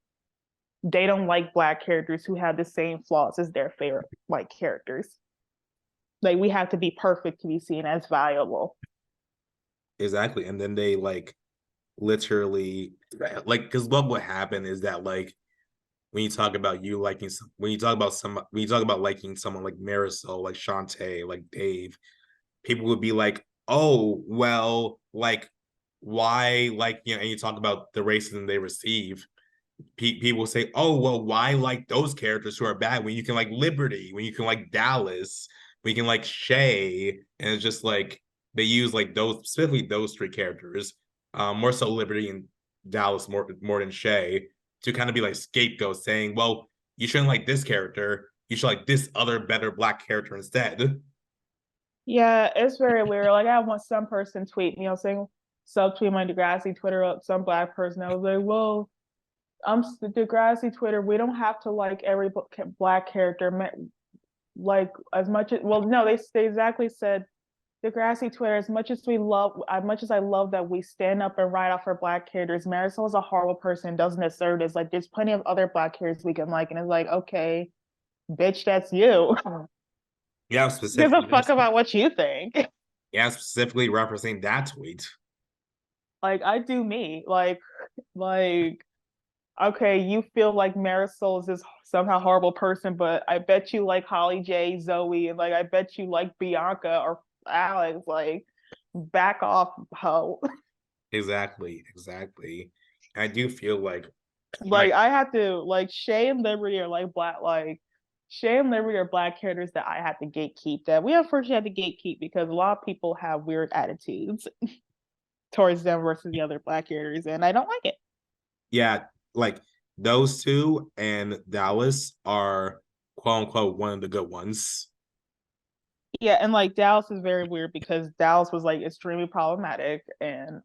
they don't like black characters who have the same flaws as their favorite like characters. Like we have to be perfect to be seen as valuable. Exactly, and then they like literally like because what would happen is that like when you talk about when you talk about liking someone like Marisol, like Shantae, like Dave, people would be like, oh, well, like why, like, and you talk about the racism they receive. People say, oh, well, why like those characters who are bad when you can like Liberty, when you can like Dallas, when you can like Shay, and it's just like they use like those specifically those three characters, more so Liberty and Dallas more than Shay, to kind of be like scapegoats, saying, well, you shouldn't like this character, you should like this other better black character instead. Yeah, it's very weird. Like I want some person tweet me, saying subtweet my Degrassi Twitter up, some black person. I was like, well, I'm Degrassi Twitter. We don't have to like every black character. Like as much as well, no, they exactly said Degrassi Twitter, as much as I love that we stand up and write out for Black characters, Marisol is a horrible person, doesn't deserve this. Like, there's plenty of other Black characters we can like, and it's like, okay, bitch, that's you. Yeah, Give a specifically. fuck about what you think. Yeah, specifically referencing that tweet. Like, I do me. Like, okay, you feel like Marisol is this somehow horrible person, but I bet you like Holly J, Zoe, and like I bet you like Bianca or Alex. Like, back off, ho. Exactly. I do feel Like I had to like Shay and Liberty are Shay and Liberty are Black characters that I had to gatekeep. That we unfortunately had to gatekeep because a lot of people have weird attitudes towards them versus the other Black characters, and I don't like it. yeah, like those two and Dallas are quote unquote one of the good ones. Yeah, and like Dallas is very weird because Dallas was like extremely problematic, and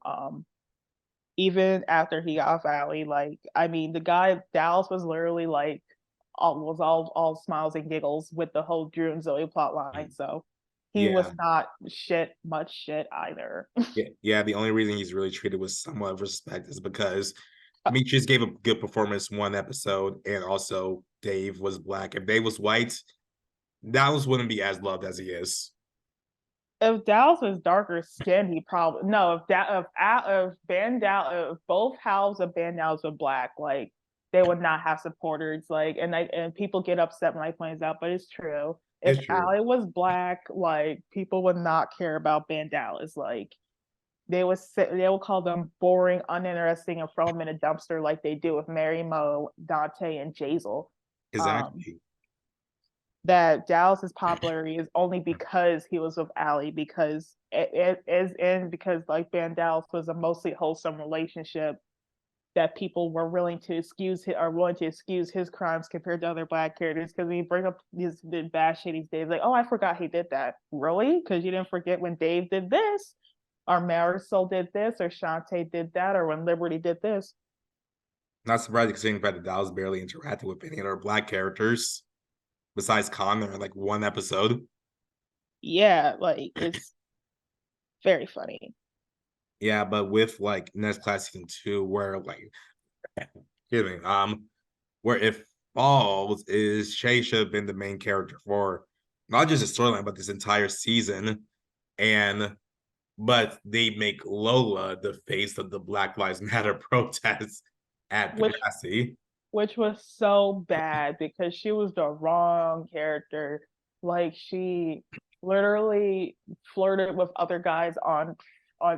even after he got off Alley, like I mean, the guy Dallas was literally like all smiles and giggles with the whole Drew and Zoe plot line. So he was Yeah. not much shit either. Yeah. The only reason he's really treated with somewhat of respect is because Demetrius gave a good performance one episode, and also Dave was Black. If Dave was white, Dallas wouldn't be as loved as he is. If Dallas was darker skinned, he probably no. If Van Dal if both halves of Van Dallas were Black, like they would not have supporters. Like and people get upset when I point this out, but it's true. If It's true. Allie was Black, like people would not care about Van Dallas. Like they would call them boring, uninteresting, and throw them in a dumpster like they do with Mary Mo, Dante, and Jazel. Um, Exactly. that Dallas's popularity is only because he was with Allie, because it is in because like Van Dallas was a mostly wholesome relationship that people were willing to excuse his crimes compared to other Black characters. Because when you bring up his the bad shit these days, like, oh, I forgot he did that. Really? Because you didn't forget when Dave did this, or Marisol did this, or Shantae did that, or when Liberty did this. Not surprised considering the fact that Dallas barely interacted with any other Black characters besides Connor in like one episode. Yeah, like it's very funny. Yeah, but with like next class season 2, where like excuse me, where it falls is Shay should have been the main character for not just the storyline, but this entire season. And but they make Lola the face of the Black Lives Matter protests at Which Degrassi. which was so bad because she was the wrong character. Like she literally flirted with other guys on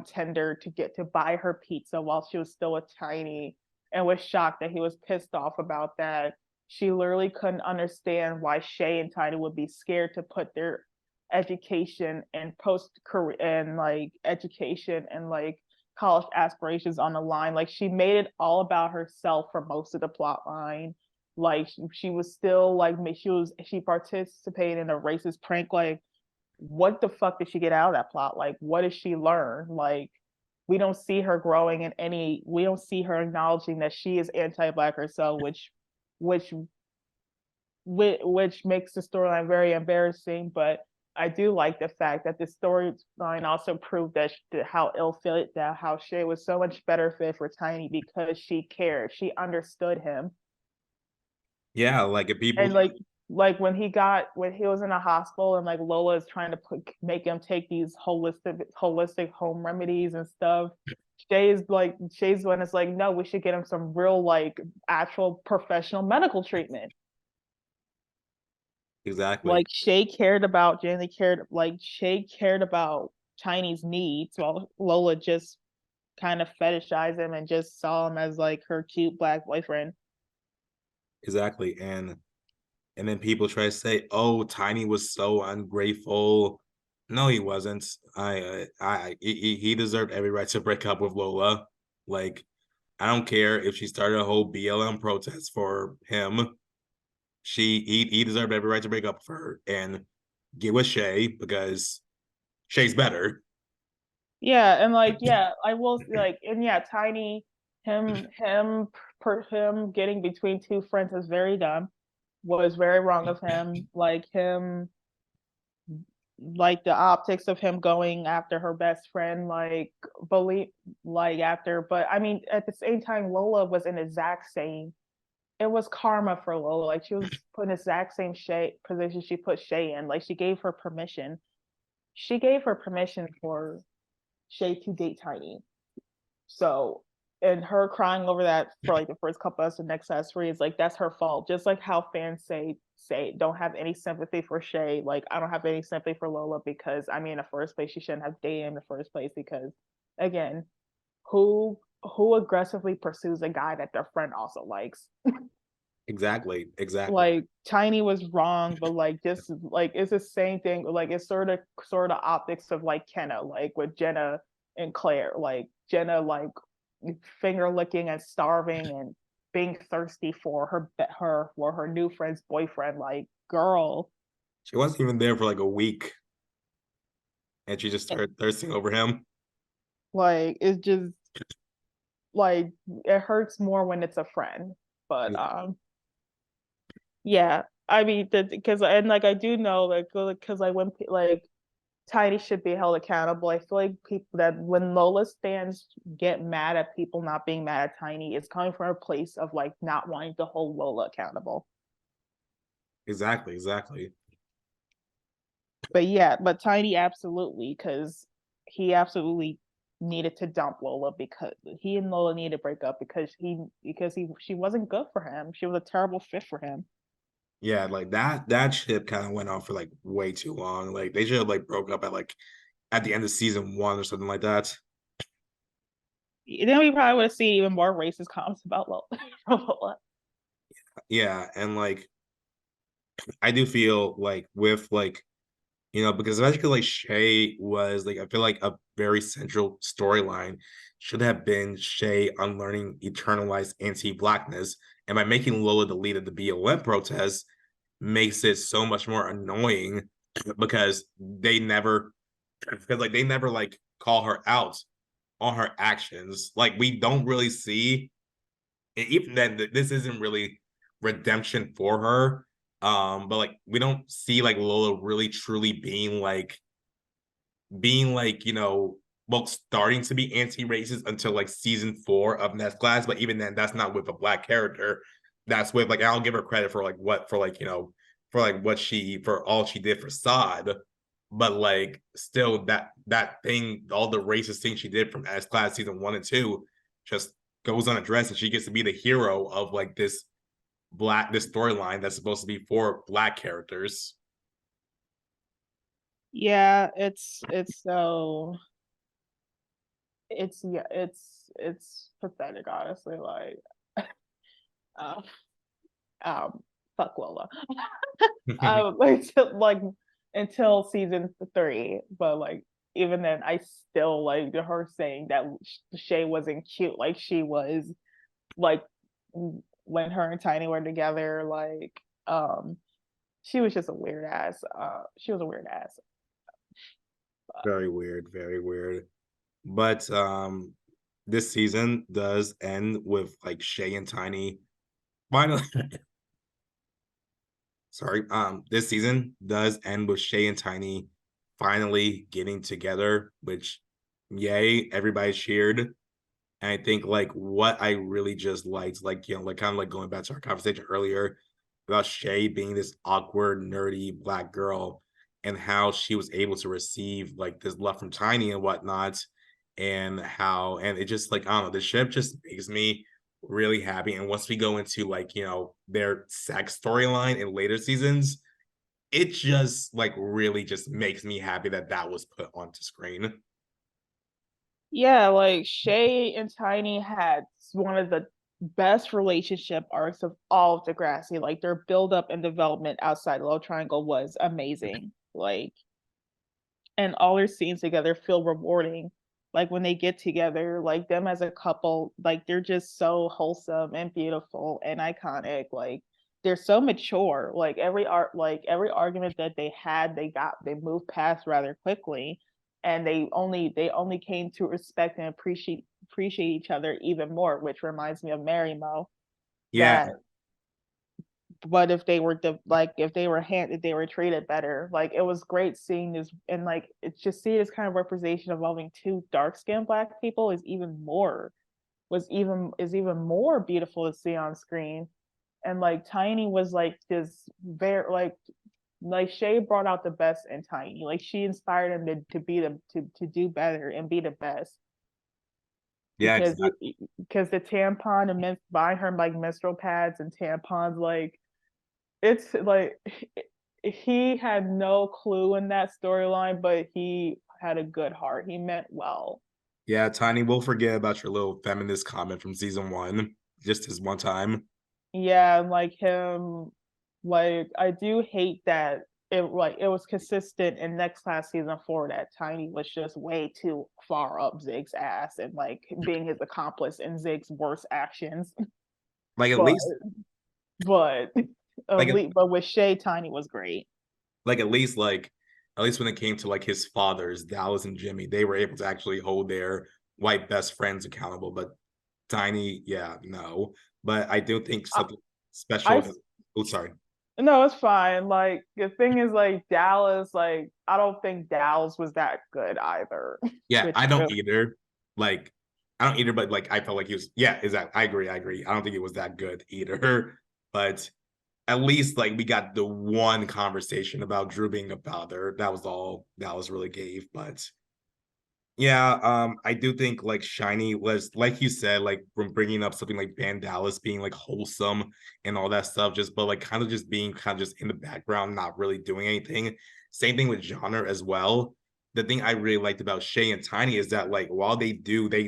Tinder to get to buy her pizza while she was still a tiny, and was shocked that he was pissed off about that. She literally couldn't understand why Shay and Tiny would be scared to put their education and post career and like education and like college aspirations on the line. Like she made it all about herself for most of the plot line. Like she was still like she participated in a racist prank. Like what the fuck did she get out of that plot? Like what did she learn? Like we don't see her growing in any. We don't see her acknowledging that she is anti-black herself, which which makes the storyline very embarrassing. But I do like the fact that the storyline also proved that how ill fit that how Shay was so much better fit for Tiny because she cared, she understood him, Yeah, like if people and when he was in a hospital and like Lola is trying to make him take these holistic home remedies and stuff. Shay's when it's like, no, we should get him some real like actual professional medical treatment. exactly, Like Shay cared about Chinese needs while Lola just kind of fetishized him and just saw him as like her cute Black boyfriend. exactly. And then people try to say, "Oh, Tiny was so ungrateful." No, he wasn't. He deserved every right to break up with Lola. Like, I don't care if she started a whole BLM protest for him. He deserved every right to break up with her and get with Shay because Shay's better. Yeah, and like yeah, I will like and yeah, Tiny him getting between two friends is very dumb. Was very wrong of him. Like him like the optics of him going after her best friend, like believe like after, but I mean at the same time Lola was in the exact same, it was karma for Lola. Like she was put in the exact same Shay position she put Shay in. Like she gave her permission. She gave her permission for Shay to date Tiny. So, and her crying over that for like the first couple of the next S3 is like that's her fault. Just like how fans say don't have any sympathy for Shay. Like I don't have any sympathy for Lola because I mean in the first place she shouldn't have dated him in the first place because again, who aggressively pursues a guy that their friend also likes? Exactly. Like Tiny was wrong, but like just like it's the same thing. Like it's sort of optics of like Kenna, like with Jenna and Claire, like Jenna like finger licking and starving and being thirsty for her new friend's boyfriend. Like girl, She wasn't even there for like a week, and she just started thirsting over him. like it's just like it hurts more when it's a friend. But yeah, I mean because and like I do know like because like when like Tiny should be held accountable. I feel like people that when Lola stands get mad at people not being mad at Tiny, it's coming from a place of like not wanting to hold Lola accountable. Exactly. But yeah, but Tiny absolutely because he absolutely needed to dump Lola because he and Lola needed to break up because he she wasn't good for him. She was a terrible fit for him. Yeah, like that ship kind of went on for like way too long. Like they should have like broke up at the end of season one or something like that. Then we probably would have seen even more racist comments about Lola. Yeah, and like I do feel like with like because basically like Shay was like I feel like a very central storyline should have been Shay unlearning eternalized anti-blackness, and by making Lola the lead of the BLM protest makes it so much more annoying because they never like call her out on her actions. Like we don't really see, and even then this isn't really redemption for her. But like we don't see like Lola really truly being like well starting to be anti-racist until like season 4 of Next Class. But even then that's not with a black character. That's with like I'll give her credit for like what for like for like what she for all she did for Sod. But like still that thing, all the racist things she did from S Class season 1 and 2 just goes unaddressed, and she gets to be the hero of like this storyline that's supposed to be for black characters. Yeah, it's so it's yeah, it's pathetic, honestly. Like, um, fuck Lola. Like until season 3, but like even then, I still like her saying that Shay wasn't cute, like she was like when her and Tiny were together, like she was just a weird ass. She was a weird ass. Very weird, very weird. But this season does end with like Shay and Tiny finally sorry. This season does end with Shay and Tiny finally getting together, which yay, everybody cheered. And I think like what I really just liked, like like kind of like going back to our conversation earlier about Shay being this awkward, nerdy black girl, and how she was able to receive like this love from Tiny and whatnot, and it just like I don't know, the ship just makes me really happy. And once we go into like their sex storyline in later seasons, it just like really just makes me happy that that was put onto screen. Yeah, like Shay and Tiny had one of the best relationship arcs of all of Degrassi. Like their build up and development outside Love Triangle was amazing. Like, and all their scenes together feel rewarding. Like when they get together, like them as a couple, like they're just so wholesome and beautiful and iconic. Like they're so mature. Like every argument that they had, they moved past rather quickly, and they only came to respect and appreciate each other even more. Which reminds me of Mary Mo, Yeah, that but if they were if they were treated better, like it was great seeing this, and like it's just see this kind of representation involving two dark skinned black people is even more beautiful to see on screen. And like Tiny was like this very like Shay brought out the best in Tiny. Like she inspired him to be to do better and be the best. Yeah, Because the tampon and buying her like menstrual pads and tampons, like it's like he had no clue in that storyline, but he had a good heart. He meant well. yeah, Tiny, we'll forget about your little feminist comment from season one, just this one time. Yeah, like him, like I do hate that it was consistent in next class season 4 that Tiny was just way too far up Zig's ass and like being his accomplice in Zig's worst actions. Like at But least but like but with Shay, Tiny was great. like at least when it came to like his fathers, Dallas and Jimmy, they were able to actually hold their white best friends accountable. But Tiny, yeah, no. But I do think I, something special. I Oh, sorry. no, it's fine. Like the thing is, like Dallas, like I don't think Dallas was that good either. Yeah, Which I don't really, either. Like, I don't either, but like I felt like he was. Yeah, exactly. I agree. I agree. I don't think it was that good either. But at least like we got the one conversation about Drew being a father. That was all Dallas really gave. But yeah, I do think like Shiny was like you said, like from bringing up something like Van Dallas being like wholesome and all that stuff, just but like kind of just being kind of just in the background, not really doing anything. Same thing with Genre as well. The thing I really liked about Shay and Tiny is that like while they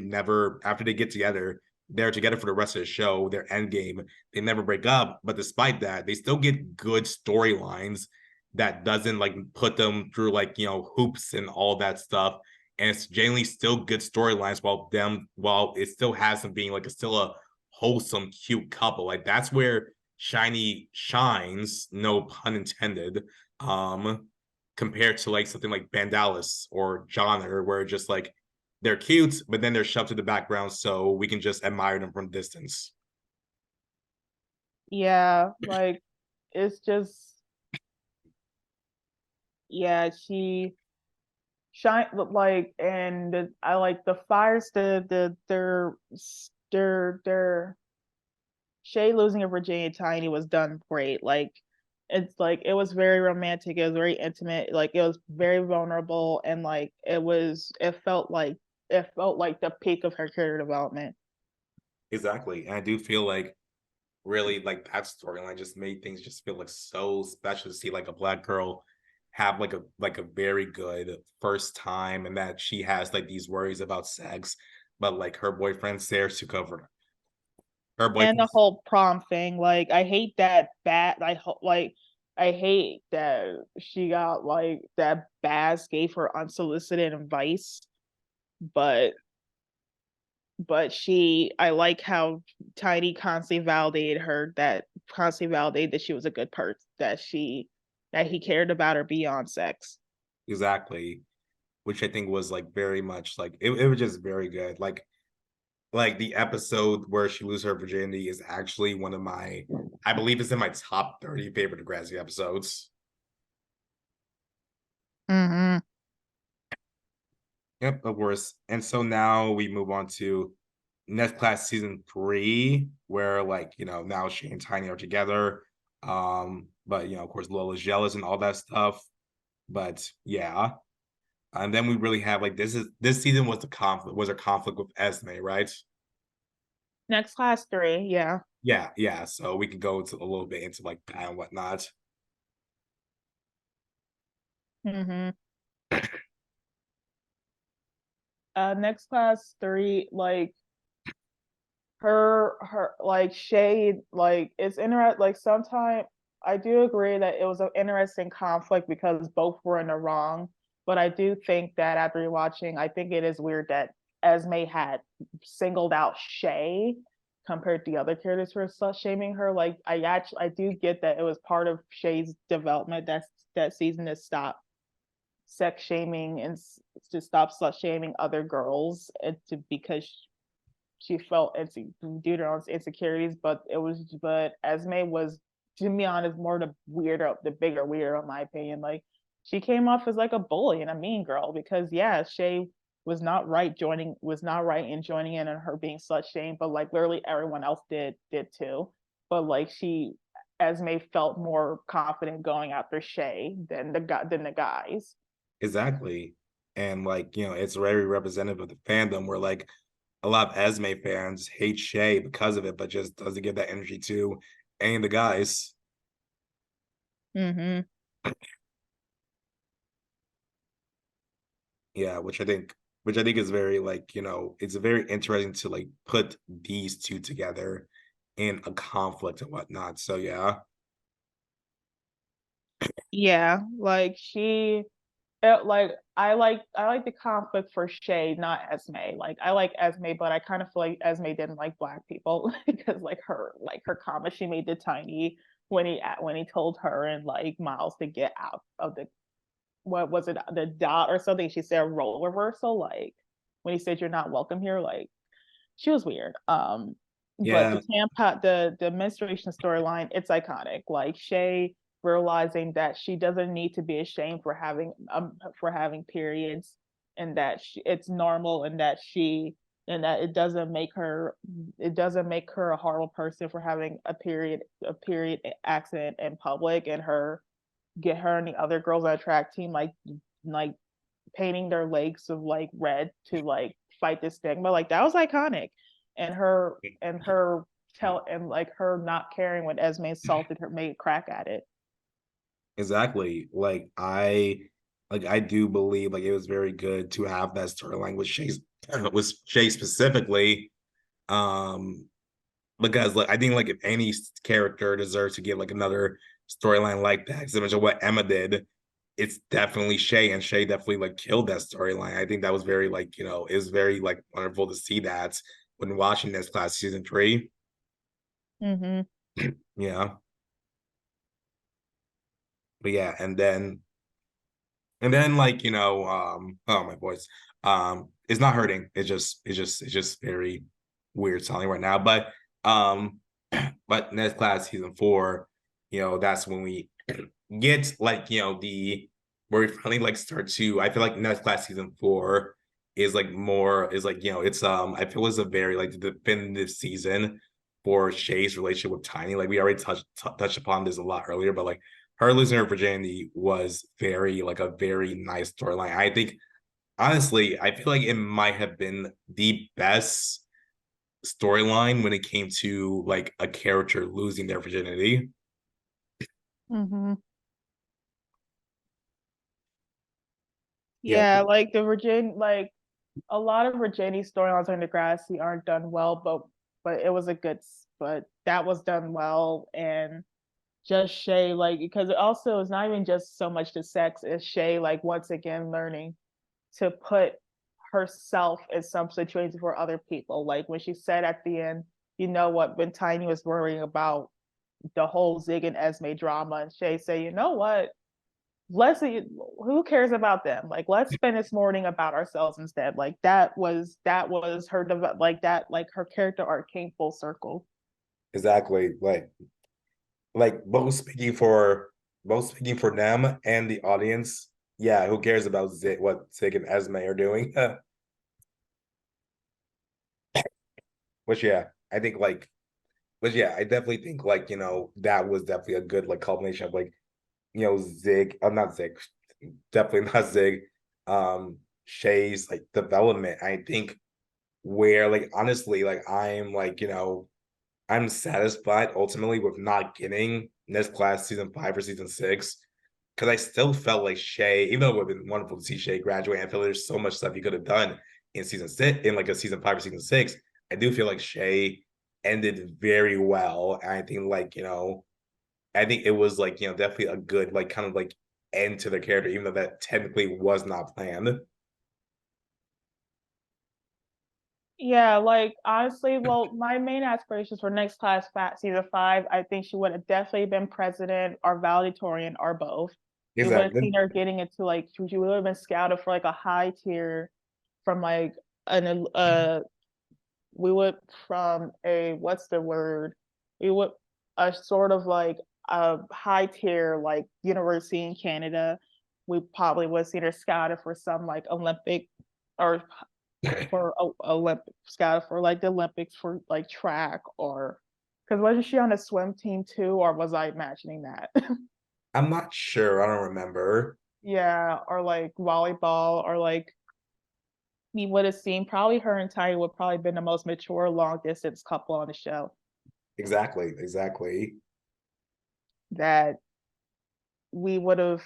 never after they get together, they're together for the rest of the show, their end game, they never break up. But despite that, they still get good storylines that doesn't like put them through like hoops and all that stuff, and it's generally still good storylines while it still has them being like still a wholesome, cute couple. Like that's where Shiny shines, no pun intended, compared to like something like Bandalis or Johnner, where just like they're cute, but then they're shoved to the background so we can just admire them from distance. yeah, like it's just yeah, she shine like and I like the fires their Shay losing a Virginia Tiny was done great. Like it's like it was very romantic, it was very intimate, like it was very vulnerable and like it felt like the peak of her career development. Exactly. And I do feel like really like that storyline just made things just feel like so special to see like a black girl have like a very good first time, and that she has like these worries about sex, but like her boyfriend's there to cover her And boyfriend. the whole prom thing, like I hate that bad like I hate that she got like that Baz gave her unsolicited advice, but I like how Tiny constantly validated that she was a good person, that he cared about her beyond sex. Exactly, which I think was like very much like it was just very good. Like the episode where she loses her virginity is actually one of my, I believe it's in my top 30 favorite Degrassi episodes. Mm-hmm. Yep, of course. And so now we move on to next class season 3, where like now she and Tiny are together. But of course Lola's jealous and all that stuff. But yeah. And then we really have like this season was her conflict with Esme, right? Next class 3, yeah. Yeah, yeah. So we can go into a little bit into like that and whatnot. Mm-hmm. Next class 3, like her like shade like it's interesting like sometimes I do agree that it was an interesting conflict because both were in the wrong, but I do think that after rewatching I think it is weird that Esme had singled out Shay compared to the other characters for slut shaming her. Like I do get that it was part of Shay's development that season to stop sex shaming and to stop slut shaming other girls and to because she felt due to her own insecurities, but Esme was Jimion is more the weirdo, the bigger weirdo, in my opinion. Like she came off as like a bully and a mean girl because yeah, Shay was not right in joining in and her being slut shamed, but like literally everyone else did too. But like Esme felt more confident going after Shay than the guys. Exactly. And like, it's very representative of the fandom where like a lot of Esme fans hate Shay because of it, but just doesn't give that energy to any of the guys. Mm-hmm. Yeah, which I think is very like, it's very interesting to like put these two together in a conflict and whatnot. So yeah. Yeah, like I like the conflict for Shay, not Esme. Like I like Esme, but I kind of feel like Esme didn't like black people because like her comment she made to Tiny when he told her and like Miles to get out of the what was it, the dot or something. She said role reversal, like when he said you're not welcome here. Like she was weird. But Yeah, the tampon, the menstruation storyline, it's iconic. Like Shay realizing that she doesn't need to be ashamed for having periods, and that it's normal, and that it doesn't make her a horrible person for having a period accident in public, and get her and the other girls on the track team like painting their legs of like red to like fight this stigma. Like that was iconic. And her tell and like her not caring when Esme assaulted her, made a crack at it. exactly. Like I do believe like it was very good to have that storyline with Shay specifically. Um because like I think like if any character deserves to get like another storyline like that, similar to what Emma did, it's definitely Shay, and Shay definitely like killed that storyline. I think that was very like it was very like wonderful to see that when watching this class season 3. Mm-hmm. Yeah, but yeah, and then like oh my voice, it's not hurting. It's just very weird sounding right now, um but next class season 4, that's when we get like the where we finally like start to. I feel like next class season 4 is like more is like it's I feel it's a very like the definitive season for Shay's relationship with Tiny. Like we already touched upon this a lot earlier, but like her losing her virginity was very like a very nice storyline. I think honestly, I feel like it might have been the best storyline when it came to like a character losing their virginity. Mm-hmm. Yeah, Yeah, like like a lot of Virginia storylines on Degrassi aren't done well, but it was a good, but that was done well. And just Shay, like, because it also is not even just so much the sex, it's Shay, like, once again, learning to put herself in some situations for other people. Like when she said at the end, you know what, when Tiny was worrying about the whole Zig and Esme drama, and Shay said, you know what, let's who cares about them, like let's spend this morning about ourselves instead. Like that was her like that, like her character arc came full circle. exactly. Like both speaking for them and the audience. Yeah, who cares about what Zig and Esme are doing? Which yeah, I think like, but yeah, I definitely think like that was definitely a good like culmination of like Zig. I'm not Zig, definitely not Zig. Shay's like development. I think where like honestly like I'm like I'm satisfied ultimately with not getting this class season 5 or season 6, because I still felt like Shay, even though it would have been wonderful to see Shay graduate, I feel like there's so much stuff you could have done in season 6, in like a season 5 or season 6. I do feel like Shay ended very well. And I think like, I think it was like, definitely a good, like kind of like end to the character, even though that technically was not planned. Yeah, like honestly, well, my main aspirations for next class fat season 5, I think she would have definitely been president or valedictorian or both. We would have Exactly. seen her getting into like she would have been scouted for like a high tier from like an we would from a what's the word, we would a sort of like a high tier like university in Canada, we probably would see her scouted for some like Olympic or for Olympic scouted for like the Olympics for like track or because wasn't she on a swim team too, or was I imagining that? I'm not sure. I don't remember. Yeah, or like volleyball, or like we would have seen probably her and Ty would probably been the most mature long distance couple on the show. Exactly, exactly. That we would have.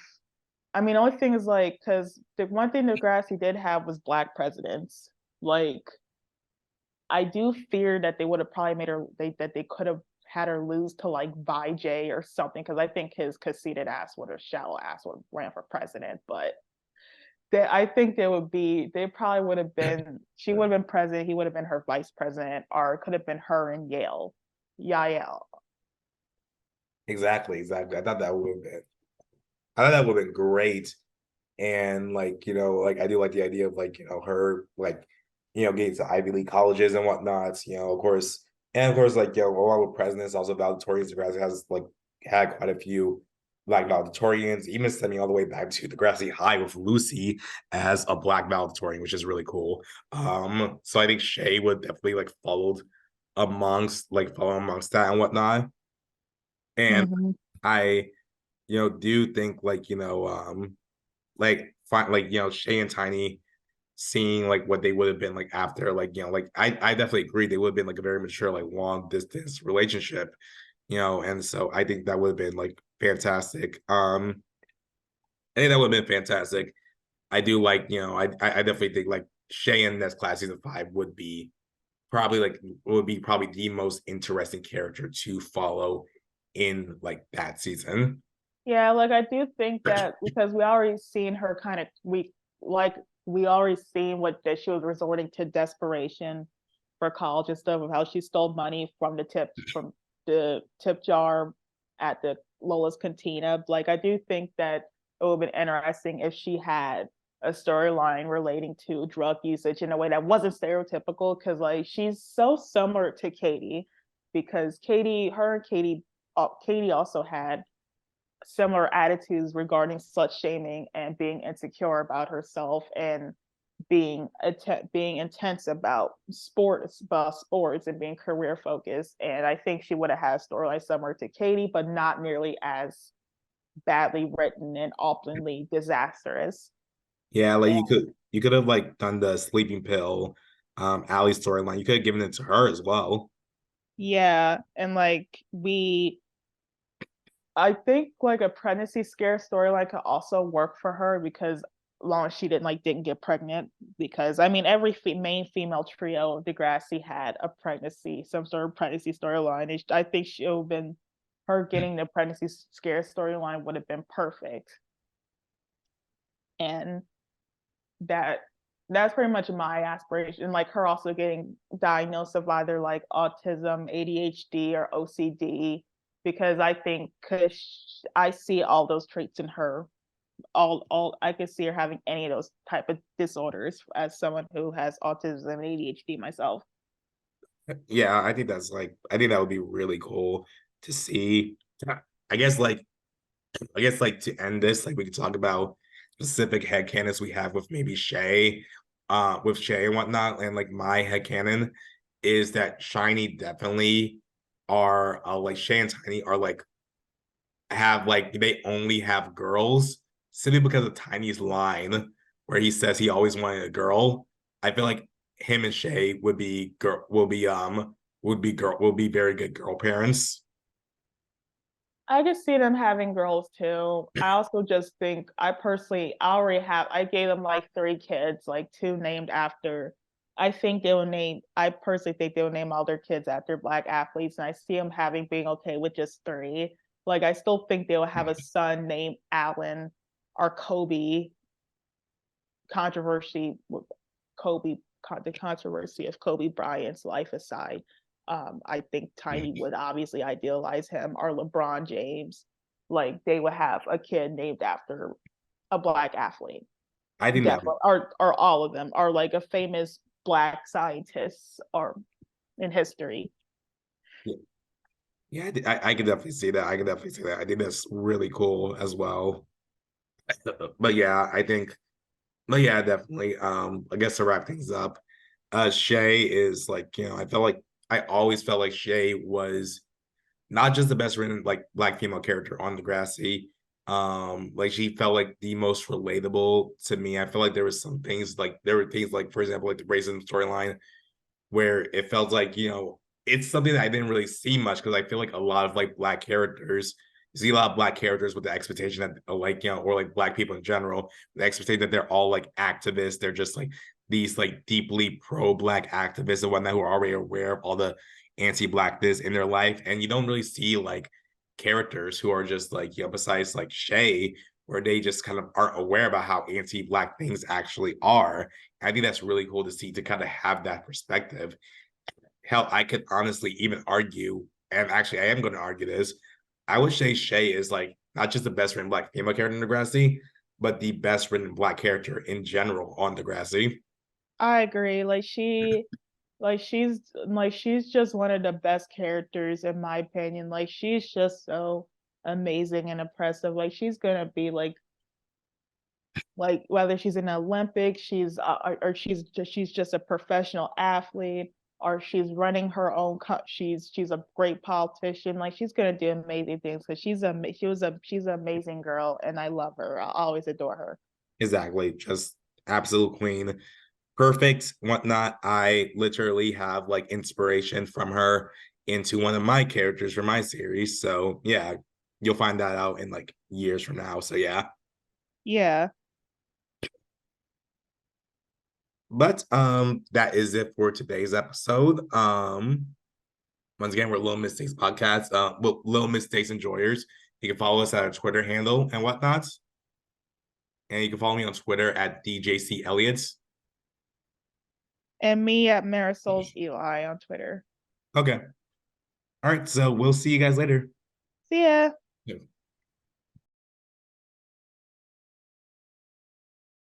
I mean, the only thing is like because the one thing Degrassi did have was black presidents. Like I do fear that they would have probably made her that they could have had her lose to like Vijay or something because I think his conceited ass would have shallow ass would have ran for president. But I think they probably would have been she would have been president, he would have been her vice president, or it could have been her in Yale. Yael. Exactly, exactly. I thought that would have been great. And like, like I do like the idea of like, her like, getting to Ivy League colleges and whatnot, of course. And of course, like, along with presidents, also valedictorians, Degrassi has like had quite a few black valedictorians, even stemming all the way back to Degrassi High with Lucy as a black valedictorian, which is really cool. So I think Shay would definitely like follow amongst that and whatnot. And Mm-hmm. I, do think like, Shay and Tiny seeing like what they would have been like after like, like I definitely agree they would have been like a very mature, like long distance relationship, and so I think that would have been like fantastic. I think that would have been fantastic. I do like, I definitely think like Shay in this class season 5 would be probably the most interesting character to follow in like that season. Yeah, like I do think that because we already seen her kind of we already seen what that she was resorting to desperation for college and stuff of how she stole money from the tip jar at the Lola's Cantina. Like I do think that it would have been interesting if she had a storyline relating to drug usage in a way that wasn't stereotypical because like she's so similar to Katie because Katie also had similar attitudes regarding slut shaming and being insecure about herself and being intense about sports and being career focused. And I think she would have had a storyline similar to Katie, but not nearly as badly written and openly disastrous. Yeah, like And you could have like done the sleeping pill Allie storyline. You could have given it to her as well. yeah, and I think like a pregnancy scare storyline could also work for her because long as she didn't get pregnant because I mean every main female trio of Degrassi had some sort of pregnancy storyline. I think she would have been her getting the pregnancy scare storyline would have been perfect. And that that's pretty much my aspiration. Like her also getting diagnosed of either like autism, ADHD, or OCD, because I think cause I see all those traits in her. All I could see her having any of those type of disorders as someone who has autism and ADHD myself. Yeah, I think that would be really cool to see. I guess like to end this, like we could talk about specific headcanons we have with Shay and whatnot. And like my headcanon is that Shiny definitely are like Shay and Tiny are like have like they only have girls simply because of Tiny's line where he says he always wanted a girl. I feel like him and Shay will be very good girl parents. I could see them having girls too. I also just think I gave them like 3 kids, like 2 named after. I personally think they will name all their kids after black athletes, and I see them being okay with just 3. Like I still think they'll have a son named Allen or Kobe. Controversy with Kobe, the controversy of Kobe Bryant's life aside. I think Tiny would obviously idealize him, or LeBron James. Like they would have a kid named after a black athlete. I think that Definitely, or all of them are like a famous black scientist or in history. Yeah, I can definitely see that. I can definitely see that. I think that's really cool as well. But yeah, I think, but yeah, definitely. I guess to wrap things up, Shay is like, I felt like I always felt like Shay was not just the best written like black female character on Degrassi. Like she felt like the most relatable to me. I feel like there was some things like there were things like, for example, like the racism storyline where it felt like, it's something that I didn't really see much because I feel like a lot of like black characters, you see a lot of black characters with the expectation that like, or like black people in general, the expectation that they're all like activists. They're just like these like deeply pro-black activists and whatnot who are already aware of all the anti-blackness in their life. And you don't really see like characters who are just like, besides like Shay, where they just kind of aren't aware about how anti-black things actually are. I think that's really cool to see, to kind of have that perspective. Hell, I could honestly even argue, and actually I am going to argue this. I would say Shay is like not just the best written black female character in Degrassi, but the best written black character in general on Degrassi. I agree. She's just one of the best characters in my opinion. Like she's just so amazing and impressive. Like she's gonna be like whether she's in the Olympics, or she's just a professional athlete, or she's running her own. She's a great politician. Like she's gonna do amazing things because she's an amazing girl, and I love her. I always adore her. Exactly, just absolute queen, perfect, whatnot. I literally have like inspiration from her into one of my characters for my series. So yeah, you'll find that out in like years from now. So yeah. Yeah. But that is it for today's episode. Once again, we're Little Mistakes Podcast, Little Mistakes Enjoyers. You can follow us at our Twitter handle and whatnot. And you can follow me on Twitter at DJC Elliott's. And me at Marisol's Eli on Twitter. Okay. All right. So we'll see you guys later. See ya.